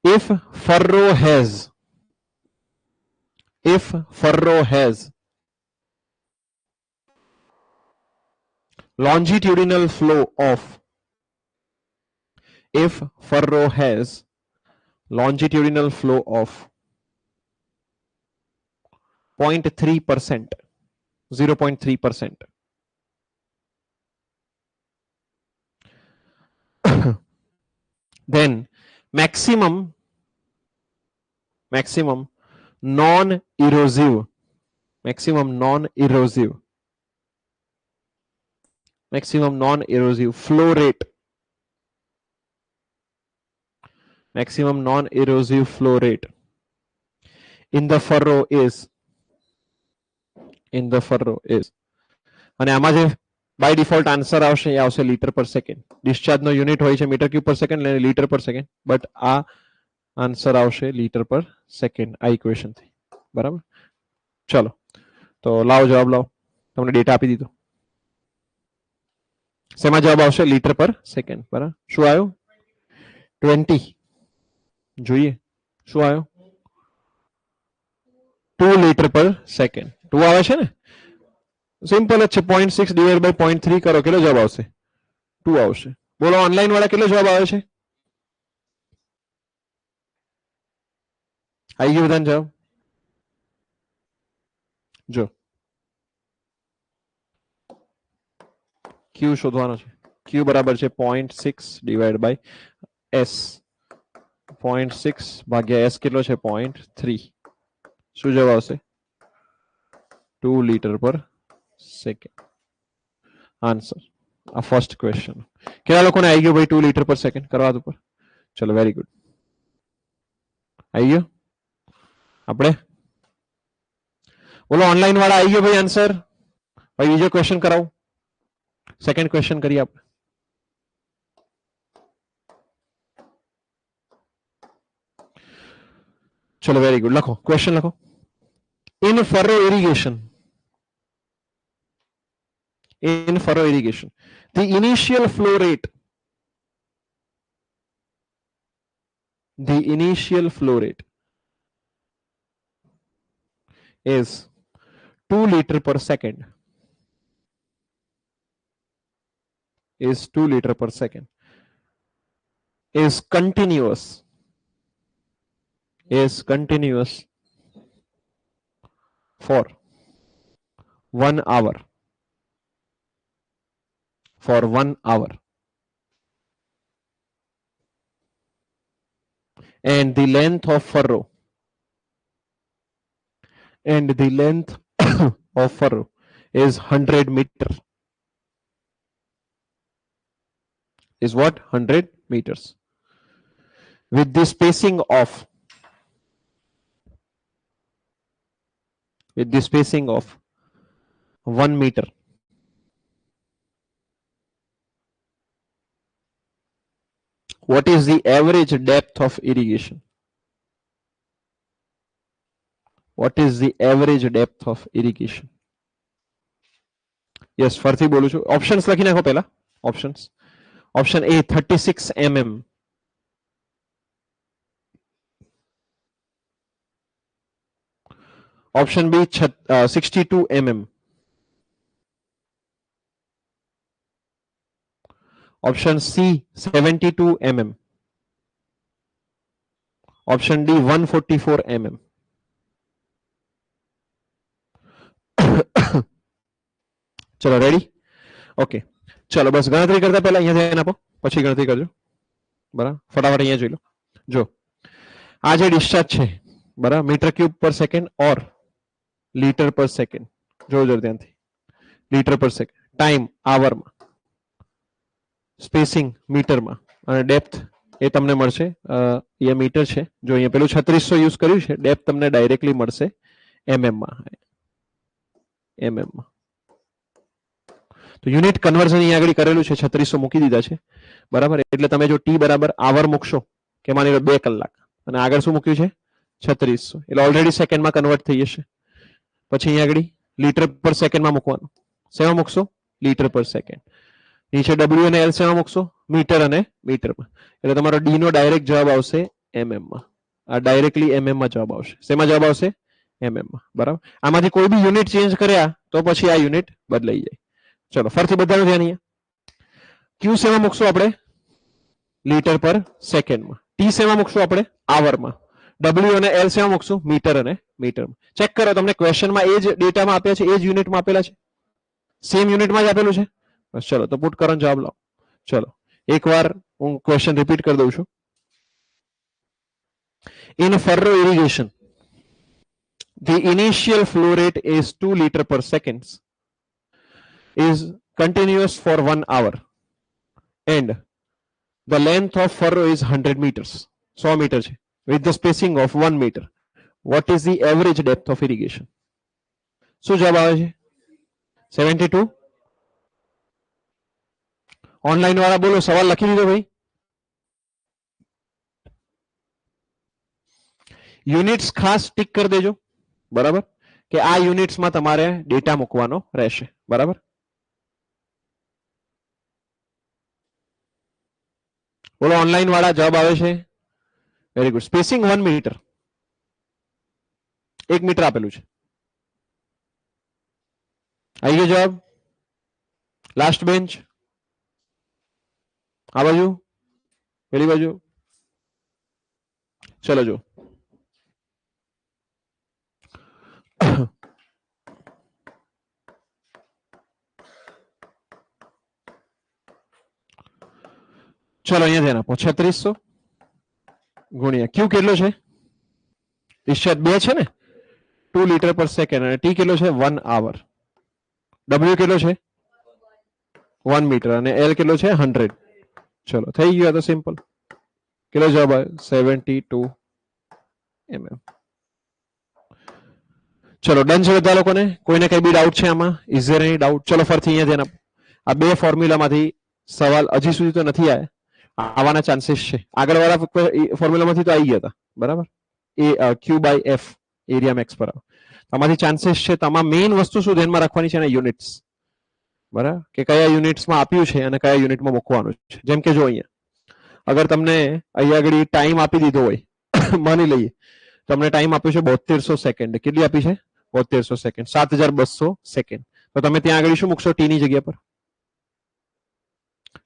If furrow has longitudinal flow of 0.3%, 0.3%, then maximum non-erosive flow rate, in the furrow is, અને આમાં જે બાય ડિફોલ્ટ આન્સર આવશે એ આવશે લીટર પર સેકન્ડ. ડિસ્ચાર્જ નો યુનિટ હોય છે મીટર ક્યુબ પર સેકન્ડ અને લીટર પર સેકન્ડ, બટ આ આન્સર આવશે લીટર પર સેકન્ડ આ ઇક્વેશન થી, બરાબર. ચલો, તો લાવો જવાબ લાવો. તમને ડેટા આપી દીધો. શેમાં જવાબ આવશે? લીટર પર સેકન્ડ, બરાબર. શું આવ્યું? 20. જોઈએ શું આવ્યું? 2 લીટર પર સેકન્ડ. 2 આવે છે ને? સિમ્પલ જ છે. 0.6 ડિવાઇડ બાય 0.3 કરો, કેટલો જવાબ આવશે? 2 આવશે. બોલો ઓનલાઈન વાળા કેટલો જવાબ આવે છે? આવી ગયો બધાને જવાબ? જો ક્યુ શોધવાનો છે. ક્યુ બરાબર છે 0.6 ડિવાઇડ બાય એસ. 0.6 ભાગ્યા એસ કેટલો છે? 0.3. શું જવાબ આવશે? 2 લીટર પર સેકન્ડ. આન્સર આ ફર્સ્ટ ક્વેશ્ચન. કેટલા લોકોને આવી ગયો ભાઈ 2 લીટર પર સેકન્ડ કરવા દો પર? ચલો, વેરી ગુડ. આવી ગયો? આપણે બોલો ઓનલાઈન વાળા આવી ગયો ભાઈ આન્સર? ભાઈ બીજો ક્વેશ્ચન કરાવું. સેકન્ડ ક્વેશ્ચન કરીએ આપણે. ચલો, વેરી ગુડ. લખો ક્વેશ્ચન લખો. In furrow irrigation, the initial flow rate is 2 liter per second. Is 2 liter per second. Is continuous. Is continuous for 1 hour. For 1 hour. And the length of furrow. And the length of furrow is 100 meter. Is what? 100 meters. With the spacing of 1 meter. What is the average depth of irrigation? What is the average depth of irrigation? Yes, ફરથી બોલું છું. ઓપ્શન્સ લખી નાખો પહેલા. Options. Option A 36 mm. Option B 62 mm. Option C 72 mm. Option D 144 mm. ચલો રેડી? ઓકે, ચલો બસ ગણતરી કરતા પહેલા અહીંયા ધ્યાન આપો, પછી ગણતરી કરજો. બરાબર, ફટાફટ અહીંયા જોઈ લો. જો આ જે ડિસ્ચાર્જ છે, બરાબર, મીટર ક્યુબ પર સેકન્ડ ઓર લીટર પર સેકન્ડ. જોજો ધ્યાનથી. લીટર પર સેકન્ડ. ટાઈમ આવરમાં, સ્પેસિંગ મીટરમાં, અને ડેપ્થ એ તમને મળશે. એ મીટર છે. જો અહીંયા પેલું 3600 યુઝ કર્યું છે, ડેપ્થ તમને ડાયરેક્ટલી મળશે mm માં. mm માં. તો યુનિટ કન્વર્ઝન અહીંયા આગળ કરેલું છે, 3600 મૂકી દીધા છે. બરાબર, એટલે તમે જો ટી બરાબર આવર મૂકશો કે માની લો 2 કલાક, અને આગળ શું મૂક્યું છે? 3600, એટલે ઓલરેડી સેકન્ડમાં કન્વર્ટ થઈ જશે. પછી અહીંયા આગળ લીટર પર સેકન્ડમાં મૂકવાનું. શેમાં મૂકશો? લીટર પર સેકન્ડ. નીચે ડબલ્યુ અને એલ શેમાં મૂકશો? મીટર અને મીટરમાં. એટલે તમારો ડી નો ડાયરેક્ટ જવાબ આવશે mm માં. આ ડાયરેક્ટલી mm માં જવાબ આવશે. શેમાં જવાબ આવશે? mm માં. બરાબર, આમાંથી કોઈ બી યુનિટ ચેન્જ કર્યા તો પછી આ યુનિટ બદલાઈ જાય. ચલો ફરીથી બધાનું ધ્યાન અહીંયા. ક્યુ શેમાં મૂકશું આપણે? લીટર પર સેકન્ડમાં. ટી શેમાં મૂકશું આપણે? આવરમાં. ડબલ્યુ અને એલ શેમાં મૂકશું? મીટર અને મીટરમાં. ચેક કરો, તમને ક્વેશ્ચનમાં એ જ ડેટામાં આપ્યા છે, એ જ યુનિટમાં આપેલા છે, સેમ યુનિટમાં જ આપેલું છે. બસ ચલો તો પુટ કરો, જવાબ લાવો. ચલો એકવાર હું ક્વેશ્ચન રિપીટ કરી દઉં છું. In furrow irrigation the initial flow rate is 2 liter per second, is continuous for 1 hour, and the length of furrow is 100 meters, 100 meter છે, with the spacing of 1 meter. What is the average depth of irrigation? શું જવાબ આવે છે? 72. ઓનલાઈન વાળા બોલો, સવાલ લખી દીધો ભાઈ? યુનિટ્સ ખાસ ટિક કરી દેજો. બરાબર, કે આ યુનિટ્સમાં તમારે ડેટા મૂકવાનો રહેશે. બરાબર, બોલો ઓનલાઈન વાળા, જવાબ આવે છે? Very good. Spacing 1 metre, 1 metre આપેલું છે. આવી ગયો જવાબ? લાસ્ટ બેન્ચ, આ બાજુ, પેલી બાજુ. ચલો જો, ચલો અહીંયા ધ્યાન આપો. 3600 ગુણ્યા ક્યુ કેટલો છે? ડિસ્ચાર્જ 2 છે ને, 2 લીટર પર સેકન્ડ, અને ટી કેટલો છે? 1 આવર. ડબલ્યુ કેટલો છે? 1 મીટર, અને એલ કેટલો છે? 100. ચલો થઈ ગયું. આ તો સિમ્પલ. કેટલો જવાબ આવ્યો? 72 mm. ચલો ડન છે બધા લોકોને? કોઈને કઈ બી ડાઉટ છે આમાં? Is there any doubt? ચલો ફરીથી અહીંયા ધ્યાન આપો. આ બે ફોર્મ્યુલામાંથી સવાલ હજી સુધી તો નથી આવ્યા, આવવાના ચાન્સીસ છે. આગળ વાળા ફોર્મ્યુલામાંથી તો આવી ગયા હતા. બરાબર, એ ક્યુ બાય એફ એરિયા મેક્સ પર આમાંથી ચાન્સીસ છે. તમામ મેઇન વસ્તુ શું ધ્યાનમાં રાખવાની છે? યુનિટ્સ. બરાબર, કે કયા યુનિટ્સમાં આપ્યું છે અને કયા યુનિટમાં મૂકવાનું છે. જેમ કે જો અહીંયા અગર તમને અહીંયા આગળ ટાઈમ આપી દીધો હોય, માની લઈએ તમને ટાઈમ આપ્યો છે 7200 સેકન્ડ. કેટલી આપી છે? 7200 સેકન્ડ, 7200 સેકન્ડ. તો તમે ત્યાં આગળ શું મૂકશો? ટી ની જગ્યા પર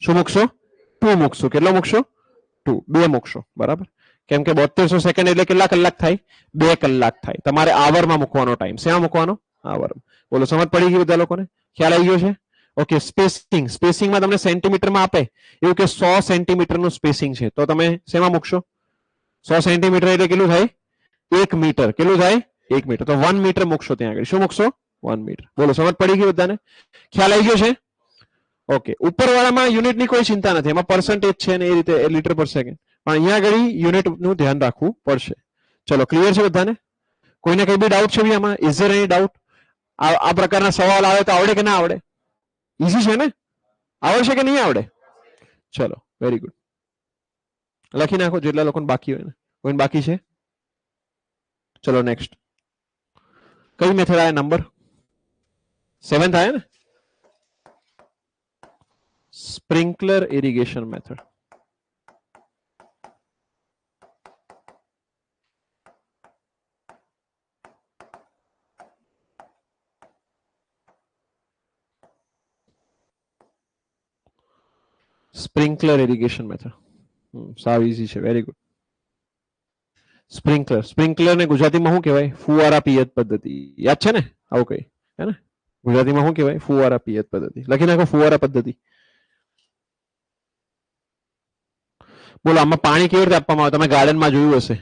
શું મૂકશો? 2 મૂકશો. કેટલો મૂકશો? 2. 2 મૂકશો. બરાબર. કેમ કે 7200 સેકન્ડ એટલે કેટલા કલાક થાય? 2 કલાક થાય. તમારે આવરમાં મૂકવાનો ટાઈમ. શેમાં મૂકવાનો? આવરમાં. બોલો, સમજ પડી ગઈ બધા લોકોને? ખ્યાલ આવી ગયો છે? ઓકે. સ્પેસિંગ, સ્પેસિંગમાં તમને સેન્ટીમીટરમાં આપે એવું કે 100 સેન્ટીમીટરનું સ્પેસિંગ છે, તો તમે શેમાં મૂકશો? 100 સેન્ટીમીટર એટલે કેટલું થાય? 1 મીટર. કેટલું થાય? 1 મીટર. તો 1 મીટર મૂકશો ત્યાં આગળ. શું મૂકશો? 1 મીટર. બોલો, સમજ પડી ગઈ બધાને? ખ્યાલ આવી ગયો છે? ઓકે. ઉપરવાળામાં યુનિટની કોઈ ચિંતા નથી, એમાં પર્સન્ટેજ છે ને એ રીતે લીટર પર સેકન્ડ, પણ અહીંયા આગળ યુનિટનું ધ્યાન રાખવું પડશે. ચલો, ક્લિયર છે બધાને? કોઈને કઈ બી ડાઉટ છે આમાં? Is there any doubt? આ પ્રકારના સવાલ આવે તો આવડે કે ના આવડે? ઈઝી છે ને? આવડશે કે નહીં આવડે? ચલો, વેરી ગુડ. લખી નાખો જેટલા લોકોને બાકી હોય ને. કોઈને બાકી છે? ચલો નેક્સ્ટ. કઈ મેથડ આયા? નંબર 7 આયા ને? Sprinkler irrigation method. Sprinkler irrigation method સાવ ઈઝી છે. Very good. સ્પ્રિંકલર, સ્પ્રિંકલર ને ગુજરાતીમાં શું કહેવાય? ફુવારા પિયત પદ્ધતિ. યાદ છે ને? આવું કઈ હે ને? ગુજરાતીમાં શું કહેવાય? ફુવારા પિયત પદ્ધતિ. લખી નાખો ફુવારા પદ્ધતિ. બોલો, આમાં પાણી કેવી રીતે આપવામાં આવે? તમે ગાર્ડનમાં જોયું હશે,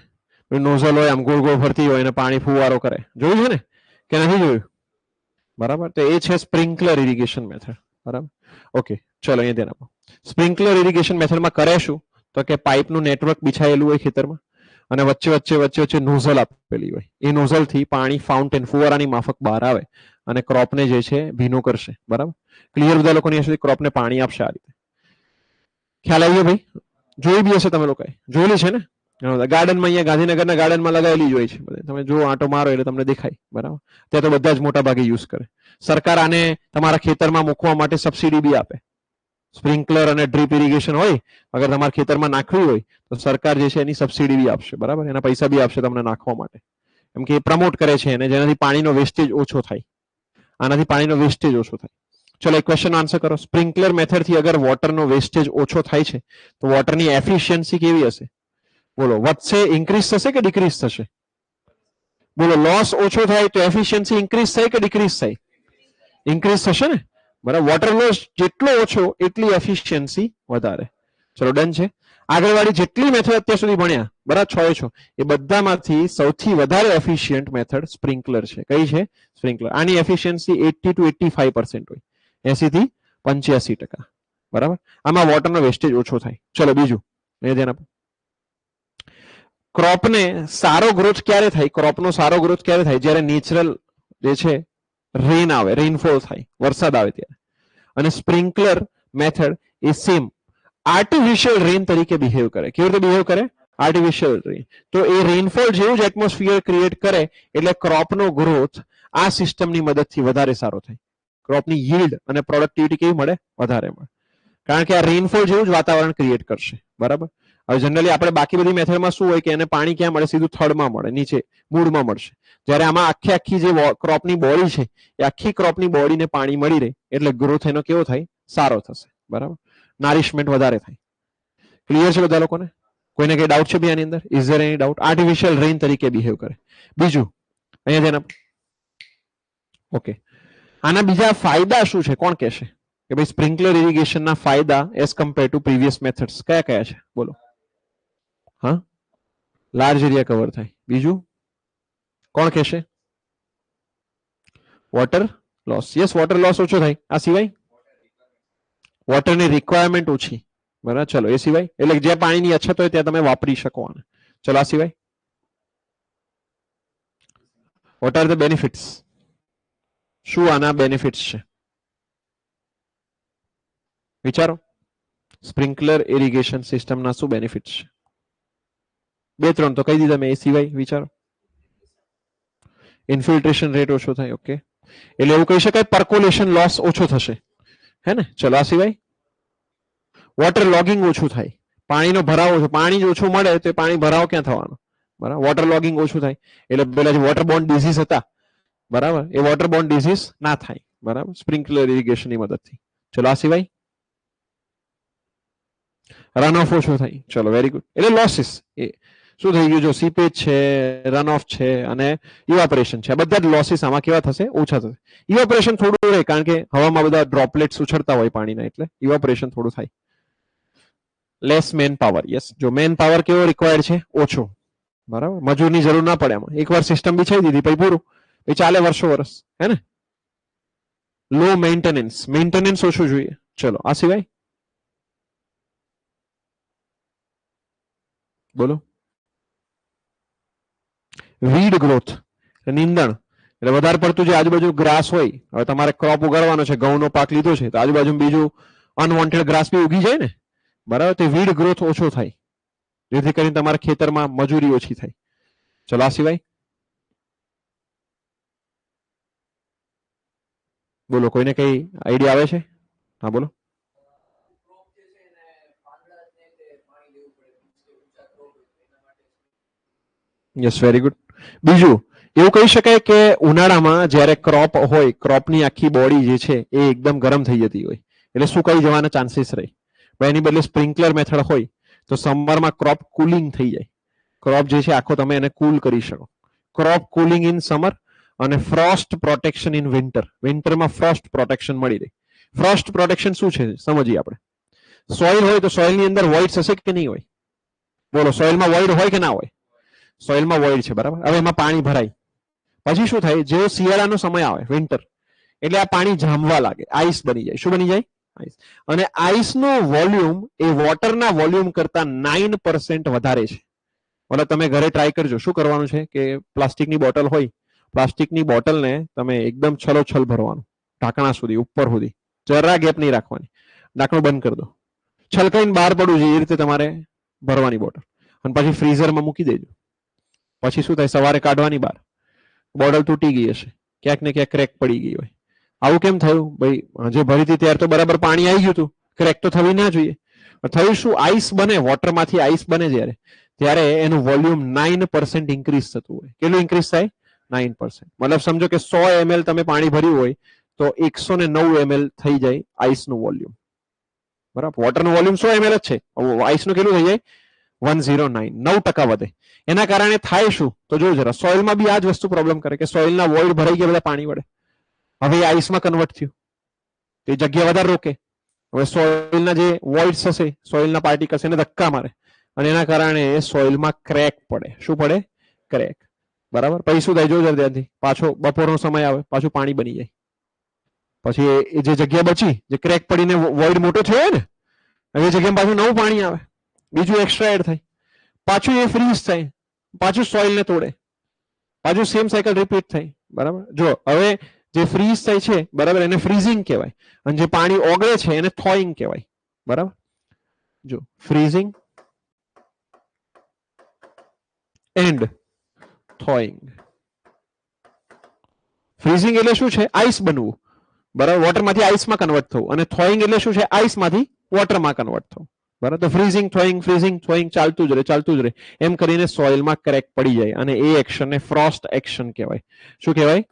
નોઝલ હોય આમ ગોળ ગોળ ફરતી હોય અને પાણી ફુવારો કરે. જોયું છે ને કે નથી જોયું? બરાબર. તો એ છે સ્પ્રિંકલર ઇરિગેશન મેથડ. બરાબર. ઓકે, ચલો અહીંયા ધ્યાન આપો. સ્પ્રિંકલર ઇરિગેશન મેથડમાં કરે શું? તો કે પાઇપનું નેટવર્ક બિછાયેલું હોય ખેતરમાં અને વચ્ચે વચ્ચે વચ્ચે વચ્ચે નોઝલ આપેલી હોય. એ નોઝલ થી પાણી ફાઉન્ટેન ફુવારાની માફક બહાર આવે અને ક્રોપને જે છે ભીનો કરશે. બરાબર. ક્લિયર બધા લોકોને? અહીંયા સુધી ક્રોપને પાણી આપશે આ રીતે. ખ્યાલ આવ્યો ભાઈ? જોઈ બી હશે તમે લોકોએ? જોયેલી છે ને? ગાર્ડનમાં, અહીંયા ગાંધીનગરના ગાર્ડનમાં લગાવેલી જ હોય છે. તમે જો આંટો મારો એટલે તમને દેખાય. બરાબર. ત્યાં તો બધા જ મોટા ભાગે યુઝ કરે. સરકાર આને તમારા ખેતરમાં મૂકવા માટે સબસિડી બી આપે. સ્પ્રિંકલર અને ડ્રીપ ઇરિગેશન હોય, અગર તમારા ખેતરમાં નાખવી હોય તો સરકાર જે છે એની સબસિડી બી આપશે. બરાબર. એના પૈસા બી આપશે તમને નાખવા માટે. એમ કે પ્રમોટ કરે છે એને, જેનાથી પાણીનો વેસ્ટેજ ઓછો થાય. આનાથી પાણીનો વેસ્ટેજ ઓછો થાય. ચલો, એક ક્વેશ્ચન આન્સર કરો. સ્પ્રિંકલર મેથડ થી અગર વોટરનો વેસ્ટેજ ઓછો થાય છે તો વોટરની એફિશિયન્સી કેવી હશે? બોલો, વધશે, ઇન્ક્રીઝ થશે કે ડિક્રીઝ થશે? બોલો, લોસ ઓછો થાય તો એફિશિયન્સી ઇન્ક્રીઝ થાય કે ડિક્રીઝ થાય? ઇન્ક્રીઝ થશે ને? બરાબર. વોટર લોસ જેટલો ઓછો એટલી એફિશિયન્સી વધારે. ચલો, ડન છે. આગળવાળી જેટલી મેથડ અત્યાર સુધી ભણ્યા, બરાબર, 6 એ બધામાંથી સૌથી વધારે એફિશિયન્ટ મેથડ સ્પ્રિંકલર છે. કઈ છે? સ્પ્રિંકલર. આની એફિશિયન્સી 80 to 85% હોય, 80 થી 85%. બરાબર. આમાં વોટરનો વેસ્ટેજ ઓછો થાય. ચલો બીજું એ ધ્યાન આપો. ક્રોપને સારો ગ્રોથ ક્યારે થાય? ક્રોપનો સારો ગ્રોથ ક્યારે થાય? જ્યારે નેચરલ જે છે રેન આવે, રેનફોલ થાય, વરસાદ આવે ત્યારે. અને સ્પ્રિંકલર મેથડ એ સેમ આર્ટિફિશિયલ રેન તરીકે બિહેવ કરે. કેવી રીતે બિહેવ કરે? આર્ટિફિશિયલ રેન. તો એ રેનફોલ જેવું જ એટમોસ્ફિયર ક્રિએટ કરે એટલે ક્રોપનો ગ્રોથ આ સિસ્ટમની મદદથી વધારે સારો થાય. ક્રોપની yieldઅને પ્રોડક્ટિવિટી કેવી મળે? વધારે મળે. કારણ કે આ રેનફોલ જેવું જ વાતાવરણ ક્રિએટ કરશે. બરાબર. હવે જનરલી આપણે બાકી બધી મેથડમાં શું હોય કે એને પાણી ક્યાં મળે? સીધું થડમાં મળે, નીચે મૂળમાં મળશે. જ્યારે આમાં આખી આખી જે ક્રોપની બોડી છે એ આખી ક્રોપની બોડીને પાણી મળી રહે એટલે ગ્રોથ એનો કેવો થાય? સારો થશે. બરાબર. નારિશમેન્ટ વધારે થાય. ક્લિયર છે બધા લોકોને? કોઈને કઈ ડાઉટ છે બી આની અંદર? Is there any doubt? Artificial rain તરીકે બિહેવ કરે. બીજું અહીંયા ધ્યાન આપો. ઓકે, આના બીજા ફાયદા શું છે? કોણ કહેશે કે ભાઈ સ્પ્રિંકલર ઇરિગેશનના ફાયદા as compare two previous methods કયા કયા છે? બોલો. હા, લાર્જ એરિયા કવર થાય. બીજું કોણ કહેશે? Water loss. Yes, water loss ઓછો થાય. આ સિવાય વોટરની રિક્વાયરમેન્ટ ઓછી. બરાબર. ચલો, એ સિવાય એટલે જ્યાં પાણીની અછત હોય ત્યાં તમે વાપરી શકો આને. ચલો, આ સિવાય વોટ આર ધ બેનિફિટ્સ? શું આના બેનિફિટ્સ છે? વિચારો. સ્પ્રિંકલર ઇરિગેશન સિસ્ટમના શું બેનિફિટ્સ છે? 2-3 તો કહી દીધા મેં. એ સિવાય વિચારો. ઇન્ફિલ્ટ્રેશન રેટ ઓછો થાય. ઓકે, એટલે એવું કહી શકાય પર્કોલેશન લોસ ઓછો થશે, હે ને? ચલો, આ સિવાય વોટર લોગિંગ ઓછું થાય. પાણીનો ભરાવ ઓછો, પાણી જ ઓછું મળે તો પાણી ભરાવ ક્યાં થવાનો? બરાબર. વોટર લોગિંગ ઓછું થાય એટલે પેલા જે વોટર બોર્ન ડિઝીઝ હતા બરાબર, એ વોટર બોર્ન ડિઝીઝ ના થાય. બરાબર, સ્પ્રિંકલર ઇરિગેશન ની મદદથી. ચલો આ સિવાય રન ઓફ ઓછો થાય. ચલો વેરી ગુડ. એટલે લોસીસ એ શું થઈ ગયું, જો સીપેજ છે, રન ઓફ છે અને ઇવાપોરેશન છે, આ બધા જ લોસીસ આમાં કેવા થશે, ઓછા થશે. ઇવાપોરેશન થોડું રહે કારણ કે હવામાં બધા ડ્રોપલેટ્સ ઉછળતા હોય પાણીના, એટલે ઇવાપોરેશન થોડું થાય. Less man power. યસ, જો મેન પાવર કેવો રિક્વાયર્ડ છે, ઓછો. બરાબર, મજૂરની જરૂર ના પડે આમાં. એકવાર સિસ્ટમ બિછાઈ દીધી પછી પૂરું, એ ચાલે વર્ષો વર્ષ, હે ને. લો મેન્ટેનન્સ, મેન્ટેનન્સ ઓછું જોઈએ. ચલો આ સિવાય બોલો. વીડ ગ્રોથ, નીંદણ, એટલે વધારે પડતું જે આજુબાજુ ગ્રાસ હોય, હવે તમારે ક્રોપ ઉગાડવાનો છે, ઘઉંનો પાક લીધો છે, તો આજુબાજુ બીજું અનવોન્ટેડ ગ્રાસ બી ઉગી જાય ને. બરાબર, તે વીડ ગ્રોથ ઓછો થાય, જેથી કરીને તમારા ખેતરમાં મજૂરી ઓછી થાય. ચલો આ સિવાય બોલો, કોઈને કઈ આઈડિયા આવે છે? હા બોલો. Yes, very good. બીજું એવું કહી શકાય કે ઉનાળામાં જ્યારે ક્રોપ હોય, ક્રોપની આખી બોડી જે છે એ એકદમ ગરમ થઈ જતી હોય, એટલે સુકાઈ જવાના ચાન્સીસ રહે. એની બદલે સ્પ્રિંકલર મેથડ હોય તો સમરમાં ક્રોપ કુલિંગ થઈ જાય. ક્રોપ જે છે આખો તમે એને કુલ કરી શકો. ક્રોપ કુલિંગ ઇન સમર અને ફ્રોસ્ટ પ્રોટેક્શન ઇન વિન્ટર. વિન્ટરમાં ફ્રોસ્ટ પ્રોટેક્શન મળી રહે. ફ્રોસ્ટ પ્રોટેક્શન શું છે સમજીએ આપણે. સોઇલ હોય તો સોઇલની અંદર વોઇડ્સ હશે કે નહીં હોય? બોલો, સોઇલમાં વોઇડ હોય કે ના હોય? સોઇલમાં વોઇડ છે. બરાબર, હવે એમાં પાણી ભરાય પછી શું થાય, જેવો શિયાળાનો સમય આવે, વિન્ટર, એટલે આ પાણી જામવા લાગે, આઈસ બની જાય. શું બની જાય? આઈસ. અને આઈસનો વોલ્યુમ એ વોટરના વોલ્યુમ કરતા 9% વધારે છે. એટલે તમે ઘરે ટ્રાય કરજો. શું કરવાનું છે કે પ્લાસ્ટિકની બોટલ હોય, પ્લાસ્ટિકની બોટલને તમે એકદમ છલોછલ ભરવાનું, ઢાંકણા સુધી, ઉપર સુધી, જરા ગેપ નહીં રાખવાની. ઢાંકણું બંધ કરી દો, છલકાઈને બહાર પડવું જોઈએ એ રીતે તમારે ભરવાની બોટલ, અને પછી ફ્રીઝરમાં મૂકી દેજો. પછી શું થાય, સવારે કાઢવાની બહાર, બોટલ તૂટી ગઈ હશે, ક્યાંક ને ક્યાંક ક્રેક પડી ગઈ હોય. આવું કેમ થયું ભાઈ? જે ભરી હતી ત્યારે તો બરાબર પાણી આવી ગયું હતું, ક્રેક તો થવી ના જોઈએ. થયું શું, આઈસ બને, વોટરમાંથી આઈસ બને જ્યારે, ત્યારે એનું વોલ્યુમ 9% ઇન્ક્રીઝ થતું હોય. કેટલું ઇન્ક્રીઝ થાય? 9%. મતલબ સમજો કે 100 ml તમે પાણી ભર્યું હોય તો 109 ml થઈ જાય આઈસનું વોલ્યુમ. બરાબર, વોટરનું વોલ્યુમ 100 ml જ છે, આઈસનું કેટલું થઈ જાય? 109, 9% વધે. એના કારણે થાય શું, તો જો જરા, સોઇલમાં બી આ જ વસ્તુ પ્રોબ્લેમ કરે કે સોઇલના વોઇડ ભરાઈ ગયા બધા પાણી વડે, હવે એ આઈસમાં કન્વર્ટ થયું, એ જગ્યા વધારે રોકે. હવે સોઇલના જે વોઇડ્સ હશે, સોઇલના પાર્ટિકલ્સ એને ધક્કા મારે, અને એના કારણે સોઇલમાં ક્રેક પડે. શું પડે? ક્રેક. બરાબર, પછી શું થાય, જોજો ત્યાંથી પાછો બપોરનો સમય આવે, પાછું પાણી બની જાય. પછી એ જે જગ્યા બચી, જે ક્રેક પડીને વોઇડ મોટો થયો ને, એ જગ્યામાં પાછું નવું પાણી આવે, બીજું એક્સ્ટ્રા એડ થાય, પાછું એ ફ્રીઝ થાય, પાછું સોઇલને તોડે, પાછું સેમ સાયકલ રિપીટ થાય. બરાબર, જો હવે જે ફ્રીઝ થાય છે, બરાબર, એને ફ્રીઝિંગ કહેવાય, અને જે પાણી ઓગળે છે એને થોઈંગ કહેવાય. બરાબર, જો ફ્રીઝિંગ એન્ડ થોઈંગ. ફ્રીઝિંગ એટલે શું છે? આઈસ બનવું. બરાબર, વોટરમાંથી આઈસમાં કન્વર્ટ થવું. અને થોઈંગ એટલે શું છે? આઈસમાંથી વોટરમાં કન્વર્ટ થવું. બરાબર, તો ફ્રીઝિંગ થોઈંગ ચાલતું જ રહે. એમ કરીને સોઇલમાં ક્રેક પડી જાય, અને એ એક્શનને ફ્રોસ્ટ એક્શન કહેવાય. શું કહેવાય?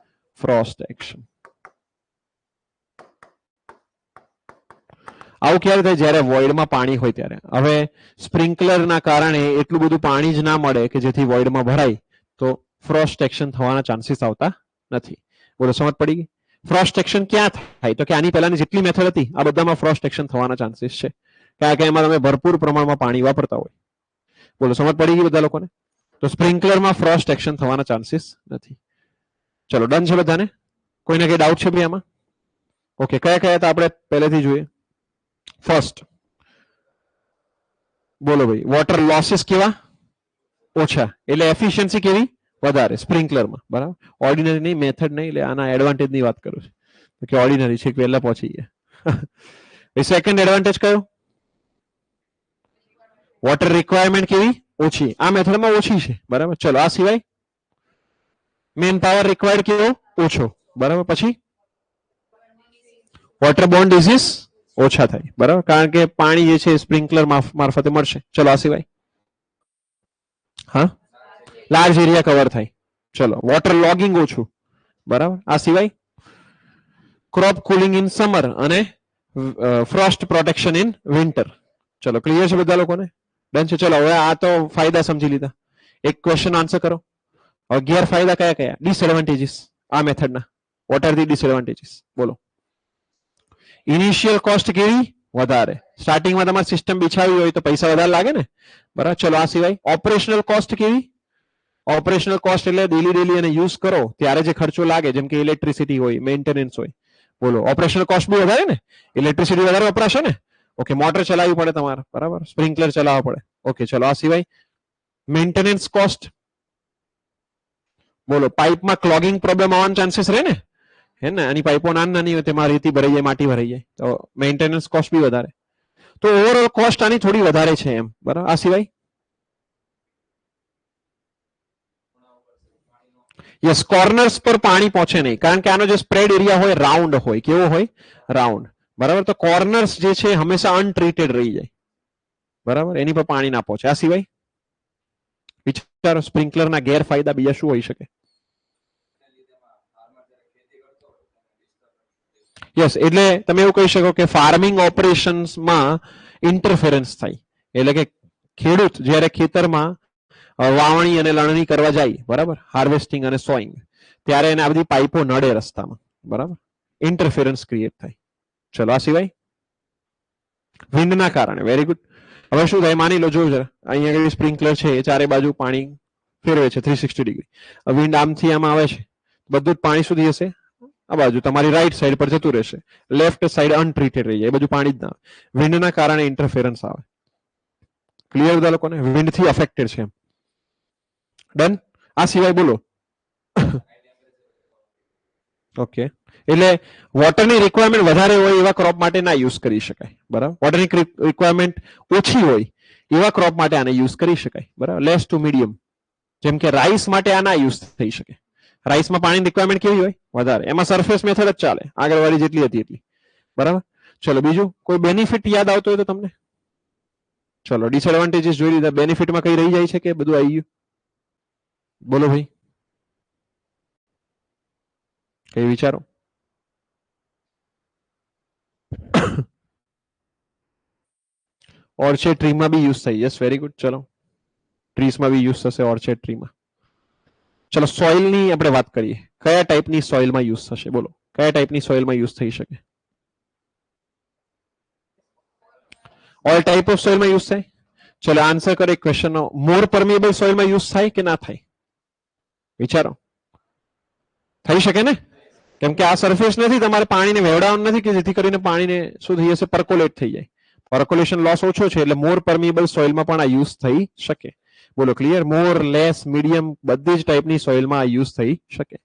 Frost action. આવું ક્યારે થાય? જ્યારે વોઇડમાં પાણી હોય ત્યારે. હવે સ્પ્રિંકલરના કારણે એટલું બધું પાણી જ ના મળે કે જેથી વોઇડમાં ભરાય, તો ફ્રોસ્ટ એક્શન થવાના ચાન્સીસ આવતા નથી. બોલો, સમજ પડી ગઈ? ફ્રોસ્ટ એક્શન ક્યાં થાય? તો કે આની પહેલાની જેટલી મેથડ હતી આ બધામાં ફ્રોસ્ટ એક્શન થવાના ચાન્સીસ છે, કારણ કે એમાં તમે ભરપૂર પ્રમાણમાં પાણી વાપરતા હોય. બોલો, સમજ પડી ગઈ બધા લોકોને? તો સ્પ્રિંકલરમાં ફ્રોસ્ટ એક્શન થવાના ચાન્સીસ નથી. ચલો, ડન છે બધાને? કોઈને કઈ ડાઉટ છે ભાઈ આમાં? ઓકે, કયા કયા હતા આપણે પહેલેથી જોઈએ? ફર્સ્ટ બોલો ભાઈ, વોટર લોસીસ કેવા? ઓછા, એટલે એફિશિયન્સી કેવી? વધારે સ્પ્રિંકલરમાં. બરાબર, ઓર્ડિનરી નહીં, મેથડ નહીં, એટલે આના એડવાન્ટેજ ની વાત કરું છું કે ઓર્ડિનરી છે, પહેલા પહોંચી ગયા. સેકન્ડ એડવાન્ટેજ કયો? વોટર રિક્વાયરમેન્ટ કેવી? ઓછી. આ મેથડમાં ઓછી છે. બરાબર, ચલો આ સિવાય મેન પાવર રિક્વાયર્ડ કેવો? ઓછો. બરાબર, પછી વોટર બોર્ન ડિઝીઝ ઓછા થાય. બરાબર, કારણ કે પાણી જે છે સ્પ્રિંકલર મારફતે મળશે. ચલો આ સિવાય હા, લાર્જ એરિયા કવર થાય. ચલો, વોટર લોગિંગ ઓછું. બરાબર. આ સિવાય ક્રોપ કુલિંગ ઇન સમર અને ફ્રોસ્ટ પ્રોટેક્શન ઇન વિન્ટર. ચલો ક્લિયર છે બધા લોકોને? ડન છે. ચલો હવે આ તો ફાયદા સમજી લીધા. એક ક્વેશ્ચન આન્સર કરો. હવે ગેરફાયદા કયા કયા? ડિસએડવાન્ટેજીસ આ મેથડના. What are the disadvantages? બોલો. ઇનિશિયલ કોસ્ટ કેવી? વધારે. સ્ટાર્ટિંગમાં તમારે સિસ્ટમ બિછાવી હોય તો પૈસા વધારે લાગે ને, બરાબર. ચલો આ સિવાય ઓપરેશનલ કોસ્ટ કેવી? ઓપરેશનલ કોસ્ટ એટલે ડેલી એને યુઝ કરો ત્યારે જે ખર્ચો લાગે, જેમ કે ઇલેક્ટ્રિસિટી હોય, મેન્ટેનન્સ હોય. બોલો, ઓપરેશનલ કોસ્ટ બી વધારે ને, ઇલેક્ટ્રિસિટી વધારે વપરાશે ને. ઓકે, મોટર ચલાવવી પડે તમારે, બરાબર, સ્પ્રિંકલર ચલાવવા પડે. ઓકે, ચલો આ સિવાય મેન્ટેનન્સ કોસ્ટ. બોલો, પાઇપમાં ક્લોગિંગ પ્રોબ્લેમ આવવાનો ચાન્સીસ રહે ને, હે ને? આની પાઇપો નાની હોય તેમાં રેતી ભરાઈ જાય, માટી ભરાઈ જાય, તો મેન્ટેનન્સ કોસ્ટ બી વધારે. તો ઓવરઓલ કોસ્ટ આની થોડી વધારે છે એમ, બરાબર. આ સિવાય યસ, કોર્નર્સ પર પાણી પહોંચે નહીં, કારણ કે આનો જે સ્પ્રેડ એરિયા હોય રાઉન્ડ હોય. કેવો હોય? રાઉન્ડ, બરાબર. તો કોર્નર્સ જે છે હંમેશા અનટ્રીટેડ રહી જાય, બરાબર, એની પર પાણી ના પહોંચે. આ સિવાય વિચારો સ્પ્રિંકલરના ગેરફાયદા બીજા શું હોઈ શકે? યસ, એટલે તમે એવું કહી શકો કે ફાર્મિંગ ઓપરેશન્સમાં ઇન્ટરફેરન્સ થાય. એટલે કે ખેડૂત જ્યારે ખેતરમાં વાવણી અને લણણી કરવા જાય, બરાબર, હાર્વેસ્ટિંગ અને સોઈંગ, ત્યારે એને આ બધી પાઇપો નડે રસ્તામાં, બરાબર, ઇન્ટરફેરન્સ ક્રિએટ થાય. ચલો આ સિવાય વિન્ડના કારણે. Very good. હવે શું થાય? માની લો, જોયું જરા, અહીંયા સ્પ્રિંકલર છે, એ ચારે બાજુ પાણી ફેરવે છે 360 ડિગ્રી. વિન્ડ આમથી આમ આવે છે, બધું જ પાણી સુધી હશે આ બાજુ તમારી રાઈટ સાઈડ પર જતું રહેશે. લેફ્ટ સાઈડ અનટ્રીટેડ રહી જાય, એ બધું પાણી જ ના આવે. વિન્ડના કારણે ઇન્ટરફેરન્સ આવે. ક્લિયર બધા લોકોને? વિન્ડથી અફેક્ટેડ છે એમ. ડન. આ સિવાય બોલો. ઓકે, એટલે વોટરની રિક્વાયરમેન્ટ વધારે હોય એવા ક્રોપ માટે ના યુઝ કરી શકાય, બરાબર. વોટરની રિક્વાયરમેન્ટ ઓછી હોય એવા ક્રોપ માટે આને યુઝ કરી શકાય, બરાબર. લેસ ટુ મીડિયમ, જેમ કે રાઈસ માટે આ ના યુઝ થઈ શકે. રાઈસમાં પાણીની રિક્વાયરમેન્ટ કેવી હોય? વધારે. એમાં સરફેસ મેથડ જ ચાલે, આગળવાળી જેટલી હતી એટલી, બરાબર. ચલો બીજું કોઈ બેનિફિટ યાદ આવતો હોય તો તમને? ચલો ડિસએડવાન્ટેજીસ જોઈ લીધા, બેનિફિટમાં કઈ રહી જાય છે કે બધું આવી ગયું? બોલો ભાઈ, કઈ વિચારો? ઓર્ચેડ ટ્રીમાં બી યુઝ થઈ. Yes, very good. ચલો ટ્રીસમાં બી યુઝ થશે ઓર્ચેડ ટ્રીમાં. ચલો સોઇલની આપણે વાત કરીએ. કયા ટાઈપની સોઇલમાં યુઝ થશે? બોલો, કયા ટાઈપની સોઇલમાં યુઝ થઈ શકે? ઓલ ટાઈપ ઓફ સોઇલમાં યુઝ થાય. ચલો આન્સર કરો એક ક્વેશ્ચનનો. મોર પરમિએબલ સોઇલમાં યુઝ થાય કે ના થાય? વિચારો. થઈ શકે ને, કેમ કે આ સરફેસ નથી, તમારે પાણીને વેવડાવવાનું નથી કે જેથી કરીને પાણીને શું થઈ જશે? પર્કોલેટ થઈ જાય. પર્કોલેશન લોસ ઓછો છે, એટલે મોર પરમિએબલ સોઇલમાં પણ આ યુઝ થઈ શકે. બોલો ક્લિયર? મોર, લેસ, મીડિયમ, બધી જ ટાઈપની સોઇલમાં આ યુઝ થઈ શકે.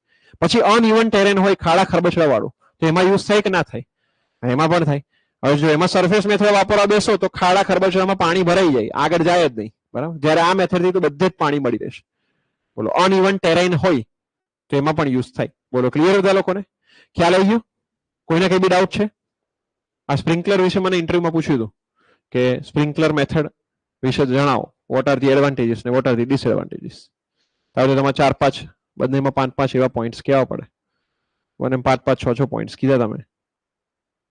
પછી અનઇવન ટેરેન હોય, ખાડા ખરબચડા વાળું, તો એમાં યુઝ થાય કે ના થાય? એમાં પણ થાય. હવે જો એમાં સરફેસ મેથડ વાપરવા બેસો તો ખાડા ખરબચડામાં પાણી ભરાઈ જાય, આગળ જાય જ નહીં, બરાબર. જ્યારે આ મેથડથી તો બધે જ પાણી મળી રહેશે. બોલો, અનઇવન ટેરેન હોય તો એમાં પણ યુઝ થાય. બોલો ક્લિયર બધા લોકોને? ખ્યાલ આવી ગયો? કોઈને કઈ બી ડાઉટ છે? આ સ્પ્રિંકલર વિશે મને ઇન્ટરવ્યુમાં પૂછ્યું હતું કે સ્પ્રિંકલર મેથડ વિશે જણાવો. વોટ આર ધી એડવાન્ટેજીસ ને વોટ આર ધી ડિસએડવાન્ટેજીસ? તો તમારે 4-5 બંનેમાં 5-5 એવા પોઈન્ટ્સ કહેવા પડે. મને 5-5 6-6 પોઈન્ટ્સ કીધા તમે.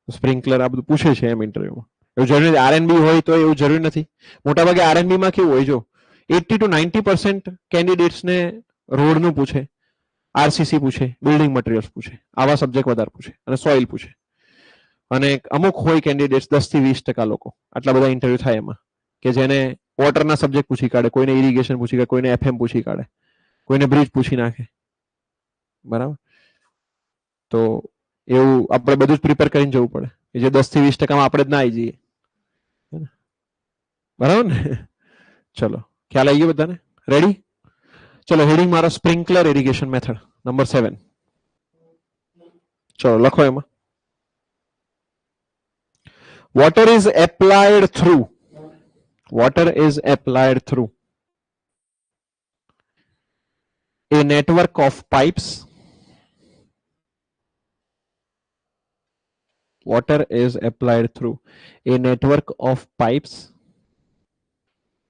સ્પ્રિંકલર આ બધું પૂછે છે એમ ઇન્ટરવ્યુમાં. એવું જરૂરી આરએનબી હોય તો એવું જરૂરી નથી. મોટાભાગે આરએનબીમાં કેવું હોય, જો 80 to 90% કેન્ડિડેટ્સને રોડનું પૂછે, આરસીસી પૂછે, બિલ્ડિંગ મટીરિયલ્સ પૂછે, આવા સબ્જેક્ટ વધારે પૂછે, અને સોઇલ પૂછે. અને અમુક હોય કેન્ડિડેટ્સ 10 થી 20% લોકો, આટલા બધા ઇન્ટરવ્યુ થાય એમાં, કે જેને વોટરના સબ્જેક્ટ પૂછી કાઢે, કોઈને ઇરિગેશન પૂછી કાઢે, કોઈને એફએમ પૂછી કાઢે, કોઈને બ્રિજ પૂછી નાખે, બરાબર. તો એવું આપણે બધું જ પ્રિપેર કરીને જવું પડે. જે 10 થી 20% આપણે જ ના આવી જઈએ, બરાબર ને? ચલો ખ્યાલ આવી ગયો બધાને? રેડી? ચલો હેડિંગ મારો સ્પ્રિંકલર ઇરિગેશન મેથડ નંબર 7. ચલો લખો એમાં. Water is applied through. Water is applied through a network of pipes. Water is applied through a network of pipes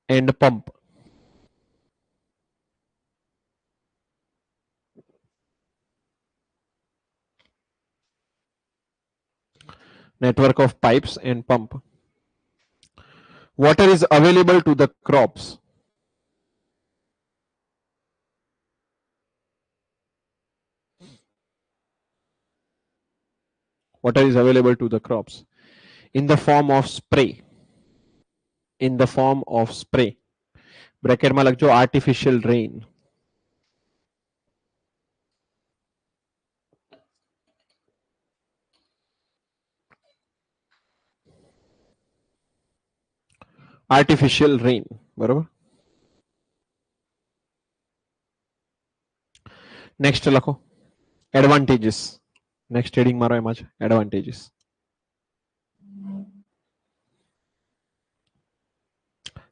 and pump. network of pipes and pump. Water is available to the crops. Water is available to the crops in the form of spray. In the form of spray. Bracket માં લખજો artificial rain. Artificial rain. બરોબર. નેક્સ્ટ લખો એડવાન્ટેજીસ. નેક્સ્ટ હેડિંગ મારો એમાં છે એડવાન્ટેજીસ.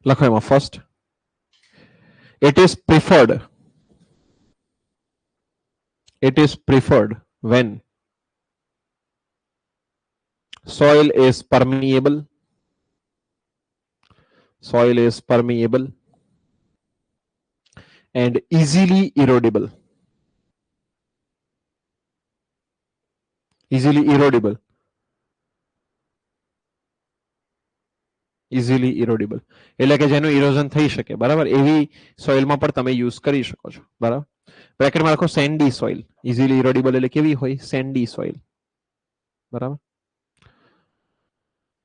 લખો એમાં first it is preferred when soil is permeable and easily erodible. easily erodible એટલે કે જેનું ઇરોઝન થઈ શકે, બરાબર, એવી સોઇલમાં પણ તમે યુઝ કરી શકો છો, બરાબર. બ્રેકેટમાં લખો સેન્ડી સોઇલ. ઇઝીલી ઇરોડિબલ એટલે કેવી હોય? સેન્ડી સોઇલ, બરાબર.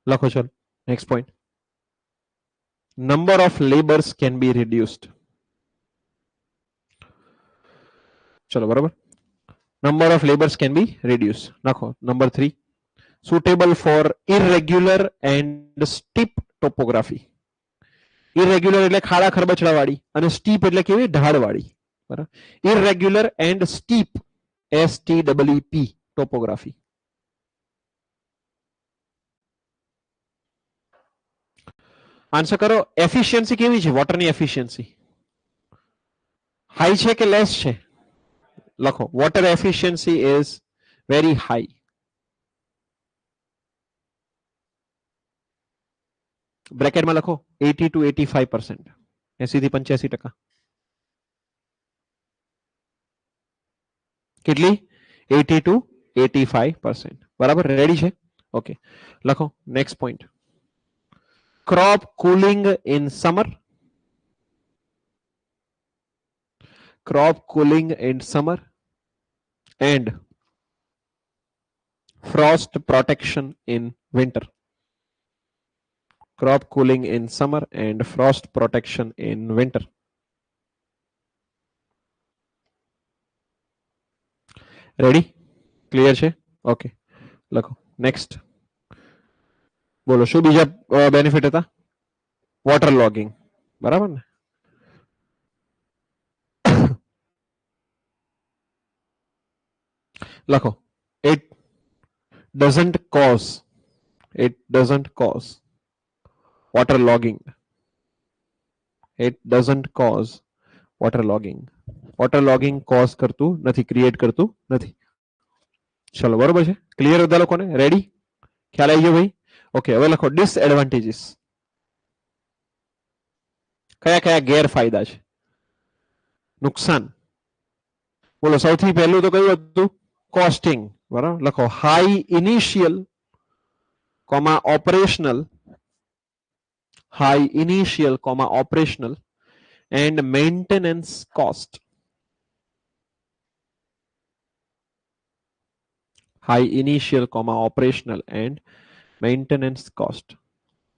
લખો ચલો next point. Number of labours can be reduced. ચલો બરાબર. Number of labours can be reduce. લખો number 3 suitable for irregular and steep topography. irregular એટલે ખાડા ખરબચડા વાળી અને steep એટલે કેવી? ઢાળ વાળી, બરાબર. irregular and steep STEEP topography. Answer કરો. એફિશિયન્સી કેવી છે વોટરની? એફિશિયન્સી હાઈ છે કે લેસ છે? લખો water efficiency is very high. બ્રેકેટમાં લખો 80 to 85%. 80 થી 85%. કેટલી? 80 to 85%. બરાબર. રેડી છે? ઓકે. લખો next point. crop cooling in summer. crop cooling in summer and frost protection in winter. crop cooling in summer and frost protection in winter. Ready? Clear છે? ઓકે. લખો નેક્સ્ટ. બોલો શું બીજા બેનિફિટ હતા? વોટર લોગિંગ, બરાબર ને? લખો it doesn't cause water logging. it doesn't cause water logging. water logging cause કરતું નથી, ક્રિએટ કરતું નથી. ચલો બરોબર છે? ક્લિયર બધા લોકોને? રેડી? ખ્યાલ આવી ગયો ભાઈ? ઓકે. હવે લખો ડિસએડવાન્ટેજીસ. કયા કયા ગેરફાયદા છે, નુકસાન? બોલો સૌથી પહેલું તો કયું હતું? કોસ્ટિંગ, બરાબર. લખો high initial operational and maintenance cost. high initial operational and maintenance cost.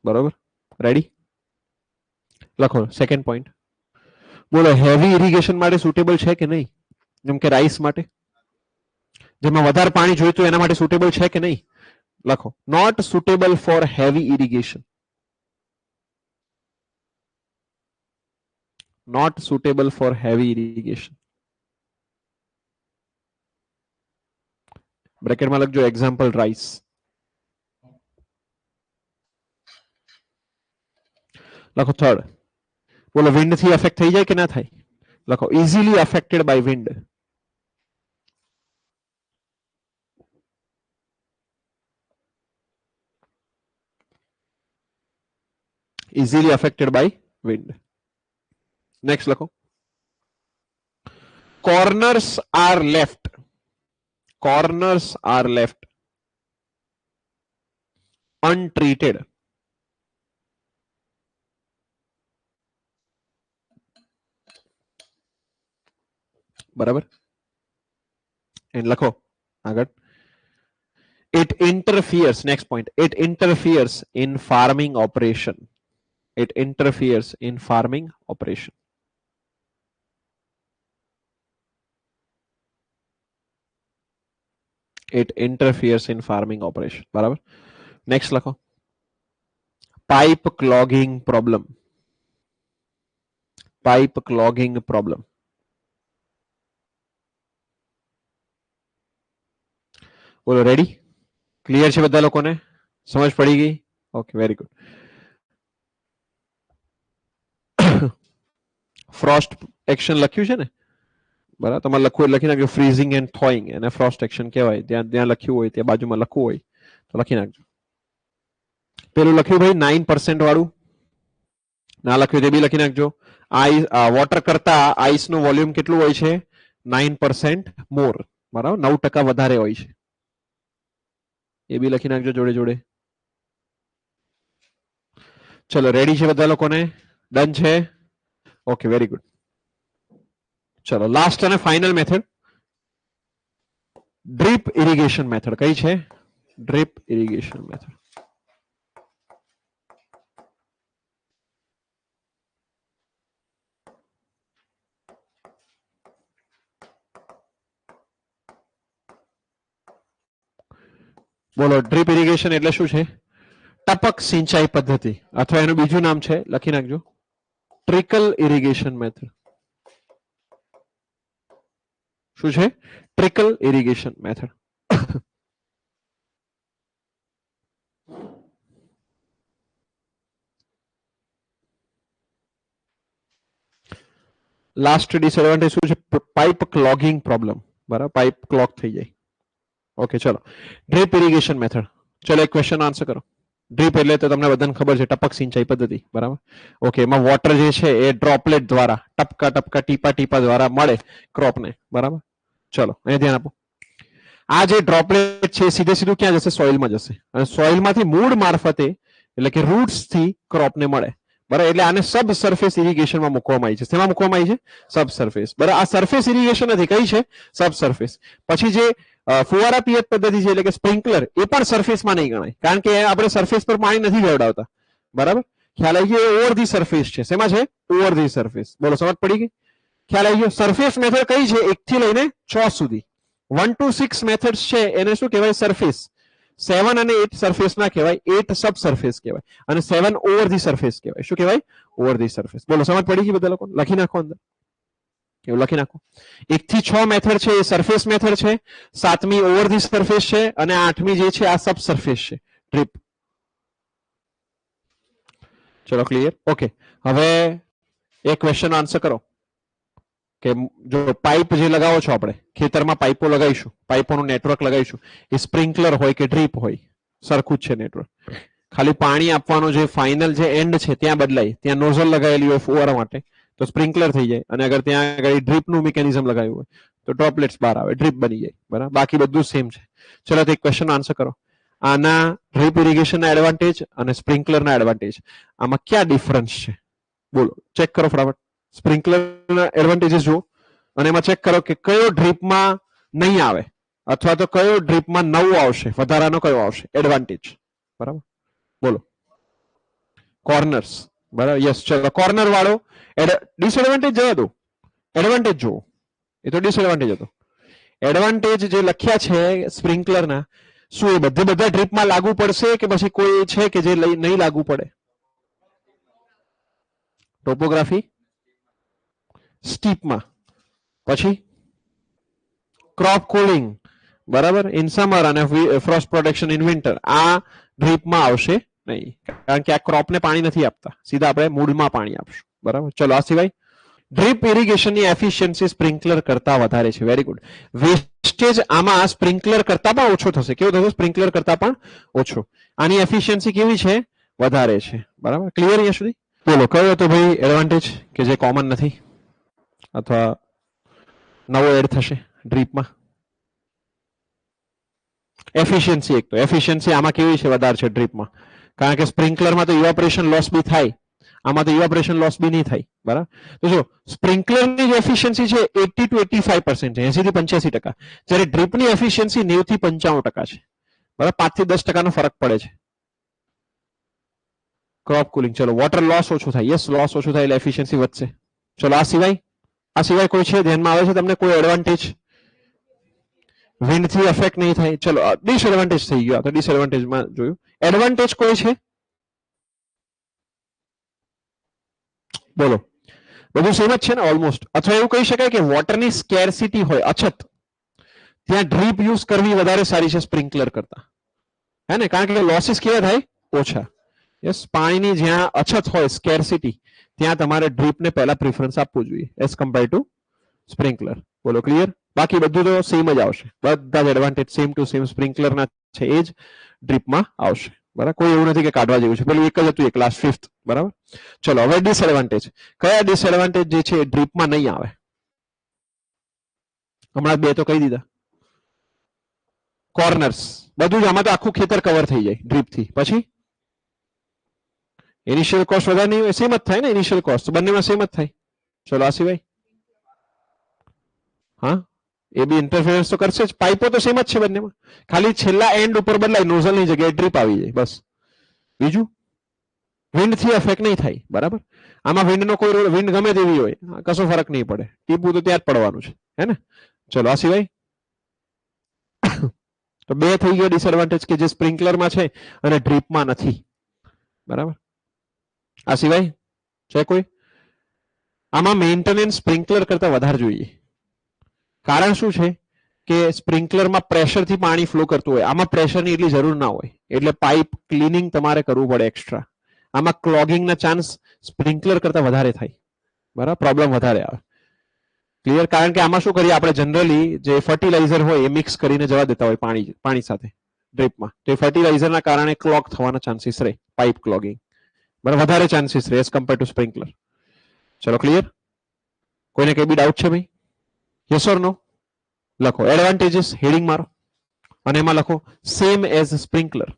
બરોબર. રેડી? લખો સેકન્ડ પોઈન્ટ. બોલો હેવી ઇરિગેશન માટે સુટેબલ છે કે નહીં? જેમ કે રાઈસ માટે, જેમાં વધારે પાણી જોઈતું એના માટે સુટેબલ છે કે નહીં? લખો not suitable for heavy irrigation. not suitable for heavy irrigation. બ્રેકેટમાં લખજો એક્ઝામ્પલ રાઈસ. લખો થર્ડ. બોલો વિન્ડ થી અફેક્ટ થઈ જાય કે ના થાય? લખો easily affected by wind. easily affected by wind. Next લખો corners are left. untreated. બરાબર, એને લખો આગળ. It interferes, next point, it interferes in farming operation. It interferes in farming operation. It interferes in farming operation. બરાબર, next લખો. Pipe clogging problem. Pipe clogging problem. બોલો, રેડી? ક્લિયર છે બધા લોકોને? સમજ પડી ગઈ? Okay, very good. Frost action લખ્યું છે ને? બરાબર, તમારે લખવું લખી નાખજો ફ્રીઝિંગ એન્ડ થોઈંગ, એને ફ્રોસ્ટ એક્શન કહેવાય. ત્યાં ત્યાં લખ્યું હોય, ત્યાં બાજુમાં લખવું હોય તો લખી નાખજો. પેલું લખ્યું ભાઈ 9% વાળું, ના લખ્યું તે બી લખી નાખજો. આઈસ વોટર કરતા આઈસ નું વોલ્યુમ કેટલું હોય છે? 9% મોર. બરાબર, 9% વધારે હોય છે. એ બી લખી નાખજો જોડે જોડે. ચલો, રેડી છે બધા લોકોને? ડન છે? Okay, very good. ચલો, લાસ્ટ અને final method, drip irrigation method. કઈ છે? Drip irrigation method. બોલો, ડ્રીપ ઇરિગેશન એટલે શું છે? ટપક સિંચાઈ પદ્ધતિ, અથવા એનું બીજું નામ છે, લખી નાખજો, ટ્રિકલ ઇરિગેશન મેથડ. શું છે? Trickle irrigation method. Last disadvantage શું છે? Pipe clogging problem. બરાબર, પાઇપ ક્લોગ થઈ જાય. ઓકે, ચલો, ડ્રીપ ઇરિગેશન મેથડ. ચલો, એક ક્વેશ્ચન આન્સર કરો. ડ્રીપ એટલે તો તમને બધાને ખબર છે, ટપક સિંચાઈ પદ્ધતિ. બરાબર, ઓકે, એમાં વોટર જે છે એ ડ્રોપલેટ દ્વારા, ટપકા ટપકા ટીપા ટીપા દ્વારા મળે ક્રોપને. બરાબર, ચલો અહીંયા ધ્યાન આપો. આ જે ડ્રોપલેટ છે સીધે સીધું ક્યાં જશે? સોઇલમાં જશે, અને સોઇલમાંથી મૂળ મારફતે એટલે કે રૂટ્સ થી ક્રોપને મળે. બરાબર, એટલે આને સબ સરફેસ ઇરિગેશનમાં મૂકવામાં આવી છે. શેમાં મૂકવામાં આવી છે? સબ સરફેસ. બરાબર, આ સરફેસ ઇરિગેશન નથી, કઈ છે? સબ સરફેસ. પછી જે ફુવારા પિયત પદ્ધતિ છે એટલે કે સ્પ્રિંકલર, એ પણ સરફેસમાં નહીં ગણાય, કારણ કે આપણે સરફેસ પર પાણી નથી ગવડાવતા. બરાબર, ખ્યાલ આવી ગયો? ઓવર ધી સરફેસ છે. શેમાં છે? Over the surface. બોલો, સમજ પડી ગઈ? ખ્યાલ આવી ગયો? સરફેસ મેથડ કઈ છે? 1 થી લઈને 6 સુધી. 1 to 6 મેથડ્સ છે એને શું કહેવાય? સરફેસ. 7 અને 8 સરફેસ ના કહેવાય, 8 સબ સરફેસ કહેવાય, અને 7 ઓવર ધી સરફેસ કહેવાય. શું કહેવાય? Over the surface. બોલો, સમજ પડી ગઈ બધા લોકો? લખી નાખો અંદર, એવું લખી નાખો. 1 થી 6 મેથડ છે એ સરફેસ મેથડ છે, 7મી ઓવર ધી સરફેસ છે, અને 8મી જે છે આ સબ સરફેસ છે, ડ્રીપ. ચલો, ક્લિયર? ઓકે, હવે એક ક્વેશ્ચન આન્સર કરો કે જો પાઇપ જે લગાવો છો, આપણે ખેતરમાં પાઇપો લગાવીશું, પાઇપોનું નેટવર્ક લગાવીશું, એ સ્પ્રિંકલર હોય કે ડ્રીપ હોય, સરખું જ છે નેટવર્ક. ખાલી પાણી આપવાનો જે ફાઇનલ જે એન્ડ છે ત્યાં બદલાય, ત્યાં નોઝલ લગાવેલી હોય ફુવારા માટે તો સ્પ્રિંકલર થઈ જાય, અને અગર ત્યાં આગળ ડ્રીપનું મિકેનિઝમ લગાવ્યું હોય તો ડ્રોપલેટ્સ બહાર આવે, ડ્રીપ બની જાય. બરાબર, બાકી બધું સેમ છે. ચલો, તો એક ક્વેશ્ચન આન્સર કરો. આના ડ્રીપ ઇરિગેશનના એડવાન્ટેજ અને સ્પ્રિંકલરના એડવાન્ટેજ, આમાં ક્યાં ડિફરન્સ છે? બોલો, ચેક કરો ફટાફટ. સ્પ્રિંકલરના એડવાન્ટેજીસ જુઓ, અને એમાં ચેક કરો કે કયો ડ્રીપમાં નહીં આવે, અથવા તો કયો ડ્રીપમાં નવું આવશે, વધારાનો કયો આવશે એડવાન્ટેજ. બરાબર, બોલો. કોર્નર્સ. બરાબર, યસ. ચલો, કોર્નર વાળો ડિસએડવાન્ટેજ જવા દો, એડવાન્ટેજ જુઓ. એ તો ડિસએડવાન્ટેજ હતો. એડવાન્ટેજ જે લખ્યા છે સ્પ્રિંકલરના, શું એ બધા ડ્રીપમાં લાગુ પડશે કે પછી કોઈ છે કે જે નહીં લાગુ પડે? ટોપોગ્રાફી સ્ટીપમાં, પછી ક્રોપ કુલિંગ. બરાબર, ઇન સમર અને ફ્રોસ્ટ પ્રોટેક્શન ઇન વિન્ટર. આ ડ્રીપમાં આવશે નહીં, કારણ કે આ ક્રોપને પાણી નથી આપતા, સીધા આપણે મૂળમાં પાણી આપશું. બરાબર, ચલો, આ સિવાય ડ્રીપ ઇરિગેશનની એફિશિયન્સી સ્પ્રિંકલર કરતા વધારે છે. Very good. વેસ્ટેજ આમાં સ્પ્રિંકલર કરતા પણ ઓછો થશે. કેવું થશે? સ્પ્રિંકલર કરતા પણ ઓછો. આની એફિશિયન્સી કેવી છે? વધારે છે. બરાબર, ક્લિયર અહીંયા સુધી? બોલો, કયો હતો ભાઈ એડવાન્ટેજ કે જે કોમન નથી અથવા નવો એડ થશે ડ્રીપમાં? એફિશિયન્સી એક તો એફિશિયન્સી આમાં કેવી છે વધારે છે ડ્રીપમાં, કારણ કે સ્પ્રિંકલરમાં તો ઇવાપોરેશન લોસ બી થાય, આમાં તો ઇવાપોરેશન લોસ બી નહીં થાય. બરાબર, તો જો સ્પ્રિંકલરની જે એફિશિયન્સી છે 80 to 85% છે, 80 થી 85%, જ્યારે ડ્રીપની એફિશિયન્સી 90 થી 95% છે. બરાબર, 5 થી 10% ફરક પડે છે. ક્રોપ કુલિંગ, ચલો વોટર લોસ ઓછું થાય, યસ લોસ ઓછું થાય એટલે એફિશિયન્સી વધશે. ચલો આ સિવાય કોઈ છે ધ્યાનમાં આવે છે તમને કોઈ એડવાન્ટેજ? વિન્ડ થી અફેક્ટ નહીં થાય. ચલો ડિસએડવાન્ટેજ થઈ ગયો, તો ડિસએડવાન્ટેજમાં જોયું. એડવાન્ટેજ કોઈ છે? બોલો. બધું સેમ જ છે ને ઓલમોસ્ટ. અથવા એવું કહી શકાય કે વોટરની સ્કેરસિટી હોય, અછત, ત્યાં ડ્રીપ યુઝ કરવી વધારે સારી છે સ્પ્રિંકલર કરતા, હે ને, કારણ કે લોસીસ કેવા થાય? ઓછા. યસ, પાણીની જ્યાં અછત હોય, સ્કેરસિટી, ત્યાં તમારે ડ્રીપને પહેલા પ્રિફરન્સ આપવું જોઈએ એઝ કમ્પેર ટુ સ્પ્રિંકલર. બોલો ક્લિયર? બાકી બધું તો સેમ જ આવશે, બધા જ એડવાન્ટેજ સેમ ટુ સેમ સ્પ્રિંકલરના છે એ જ ડ્રીપમાં આવશે. બરાબર, કોઈ એવું નથી કે કાઢવા જેવું છે, પેલું એક જ હતું, એક લાસ્ટ ફિફ્થ. બરાબર, ચલો હવે ડિસએડવાન્ટેજ. કયા ડિસએડવાન્ટેજ જે છે ડ્રીપમાં નહીં આવે? હમણાં બે તો કહી દીધા. કોર્નર્સ, બધું જ, આમાં તો આખું ખેતર કવર થઈ જાય ડ્રીપથી. પછી ઇનિશિયલ કોસ્ટ વધારે નહીં હોય, સેમ જ થાય ને, ઇનિશિયલ કોસ્ટ બંનેમાં સેમ જ થાય. ચલો આ સિવાય, હા એ બી ઇન્ટરફેરન્સ તો કરશે જ, પાઇપો તો સેમ જ છે બંનેમાં, ખાલી છેલ્લા એન્ડ ઉપર બદલાય, નોઝલની જગ્યાએ ડ્રીપ આવી જાય, બસ. બીજું, વિન્ડ થી અફેક્ટ નહીં થાય. બરાબર, આમાં વિન્ડનો કોઈ રોલ, વિન્ડ ગમે તેવી હોય કશો ફરક નહીં પડે, ટીપું તો ત્યાં જ પડવાનું છે, હે ને. ચલો આ સિવાય, તો બે થઈ ગયો ડિસએડવાન્ટેજ કે જે સ્પ્રિંકલરમાં છે અને ડ્રીપમાં નથી. બરાબર, આ સિવાય છે કોઈ? આમાં મેન્ટેનન્સ સ્પ્રિંકલર કરતા વધારે જોઈએ. કારણ શું છે કે સ્પ્રિંકલરમાં પ્રેશરથી પાણી ફ્લો કરતું હોય, આમાં પ્રેશરની એટલી જરૂર ના હોય, એટલે પાઇપ ક્લીનિંગ તમારે કરવું પડે એક્સ્ટ્રા. આમાં ક્લોગિંગના ચાન્સ સ્પ્રિંકલર કરતા વધારે થાય. બરાબર, પ્રોબ્લેમ વધારે આવે. ક્લિયર? કારણ કે આમાં શું કરીએ આપણે, જનરલી જે ફર્ટિલાઇઝર હોય એ મિક્સ કરીને જવા દેતા હોય પાણી સાથે ડ્રીપમાં, તો એ ફર્ટિલાઇઝરના કારણે ક્લોગ થવાના ચાન્સીસ રહે, પાઇપ ક્લોગિંગ. બરાબર, વધારે ચાન્સીસ રહે એઝ કમ્પેર ટુ સ્પ્રિંકલર. ચલો ક્લિયર? કોઈને કઈ બી ડાઉટ છે ભાઈ? Yes or no? લખો એડવાન્ટેજીસ, હેડિંગ મારો, અને એમાં લખો same as sprinkler.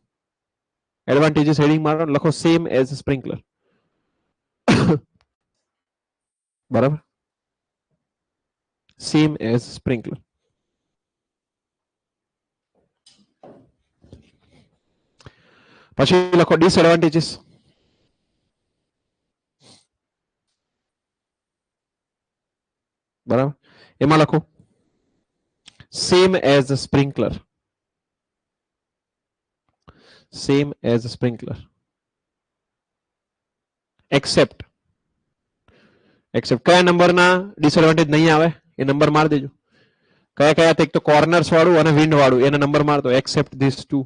Advantages heading મારો, લખો સેમ એઝ સ્પ્રિંકલર. બરાબર, સેમ એઝ સ્પ્રિંકલર. પછી લખો ડિસએડવાન્ટેજીસ. બરાબર, એમાં લખો same as sprinkler. Same as sprinkler. Except કયા નંબરના ડિસએડવાન્ટેજ નહીં આવે એ નંબર માર દેજો. કયા કયા? એક તો કોર્નર્સ વાળું અને વિન્ડ વાળું, એના નંબર માર દો. Accept this two.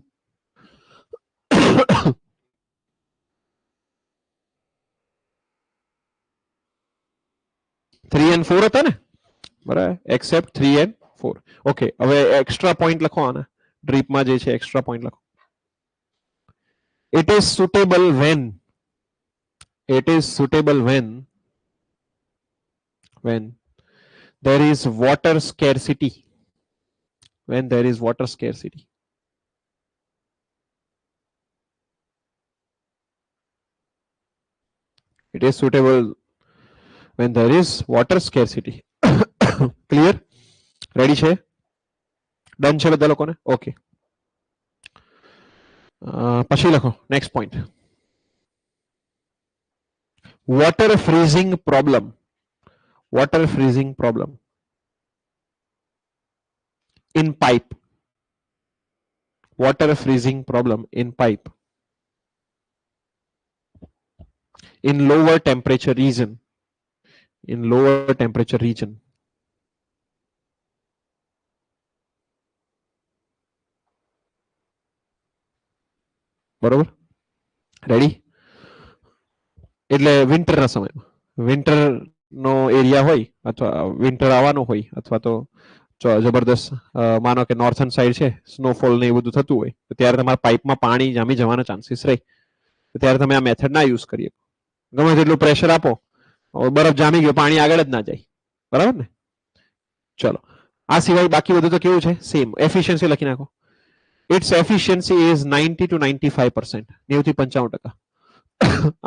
3 and 4 હતા ને? બરાબર, એક્સેપ્ટ 3 and 4. ઓકે, હવે એક્સ્ટ્રા પોઈન્ટ લખો આના ડ્રીપમાં જે છે, એક્સ્ટ્રા પોઈન્ટ લખો. It is suitable when there is water scarcity. When there is water scarcity. It is suitable when there is water scarcity. Clear? Ready છે? ડન છે બધા લોકોને? ઓકે, પછી લખો next point. Water freezing problem. Water freezing problem in pipe. Water freezing problem in pipe. In lower temperature region. In lower temperature region. બરોબર, રેડી? એટલે વિન્ટરના સમયમાં, વિન્ટર નો એરિયા હોય અથવા વિન્ટર આવવાનું હોય, અથવા તો જબરદસ્ત માનો કે નોર્થન સાઈડ છે, સ્નોફોલ ને એ બધું થતું હોય, તો ત્યારે તમારા પાઇપમાં પાણી જામી જવાના ચાન્સીસ રહે, ત્યારે તમે આ મેથડ ના યુઝ કરીએ. ગમે તેટલું પ્રેશર આપો, બરફ જામી ગયો, પાણી આગળ જ ના જાય. બરાબર ને? ચલો આ સિવાય બાકી બધું તો કેવું છે? સેમ. એફિશિયન્સી લખી નાખો. It's efficiency is 90 to 95%. 90 થી 95%.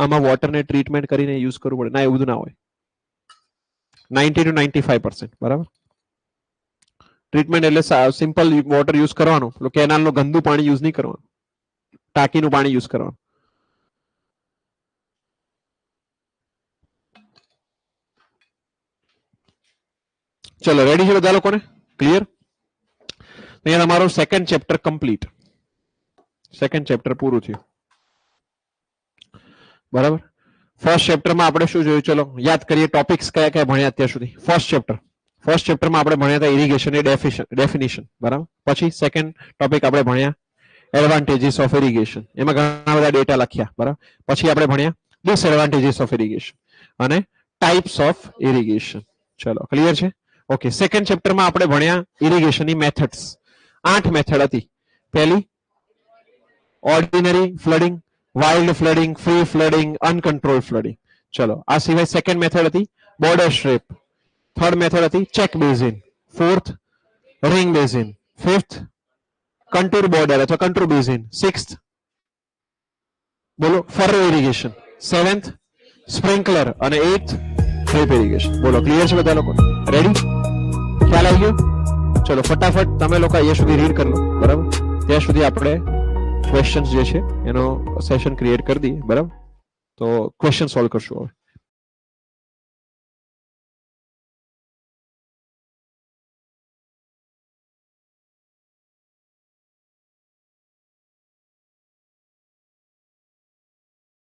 આમાં વોટરને ટ્રીટમેન્ટ કરીને યુઝ કરવું પડે ના, એવું બધું ના હોય. 90 to 95%. બરાબર. ટ્રીટમેન્ટ એટલે સિમ્પલ વોટર યુઝ કરવાનું, કેનાલનું ગંદુ પાણી યુઝ નહીં કરવાનું, ટાંકીનું પાણી યુઝ કરવાનું. ચલો રેડી છે બધા લોકોને? ક્લિયર? અહીંયા તમારું second chapter complete. Second chapter પૂરું થયું. બરાબર. ફર્સ્ટ ચેપ્ટરમાં આપણે શું જોયું? ચલો યાદ કરીએ ટોપિક્સ કયા કયા ભણ્યા અત્યાર સુધી. ફર્સ્ટ ચેપ્ટરમાં આપણે ભણ્યા હતા ઇરિગેશન એ ડેફિનેશન. બરાબર. પછી સેકન્ડ ટોપિક આપણે ભણ્યા એડવાન્ટેજીસ ઓફ ઇરિગેશન. એમાં ઘણા બધા ડેટા લખ્યા. બરાબર. પછી આપણે ભણ્યા ડિસએડવાન્ટેજીસ ઓફ ઇરિગેશન અને ટાઈપ્સ ઓફ ઇરિગેશન. ચલો ક્લિયર છે? ઓકે. સેકન્ડ ચેપ્ટરમાં આપણે ભણ્યા ઇરિગેશનની મેથડ્સ. 8 મેથડ હતી. પહેલી ordinary flooding, wild flooding, free flooding, uncontrolled flooding. ચલો આ સિવાય સેકન્ડ મેથડ હતી બોર્ડર સ્ટ્રીપ. થર્ડ મેથડ હતી check basin. Fourth ring basin. Fifth contour border અથવા કન્ટુર બેઝિન. સિક્સ્થ બોલો ફરો ઇરિગેશન. સેવન્થ સ્પ્રિંકલર અને એઇથ ડ્રીપ ઇરિગેશન. બોલો ક્લિયર છે બધા લોકો? રેડી? ખ્યાલ આવી ગયો? ચલો ફટાફટ તમે લોકો અહીંયા સુધી રીડ કરી લો. બરાબર. ત્યાં સુધી આપણે ક્વેશ્ચન્સ જે છે એનો સેશન ક્રિએટ કરી દઈએ. બરાબર. તો ક્વેશ્ચન સોલ્વ કરશું હવે.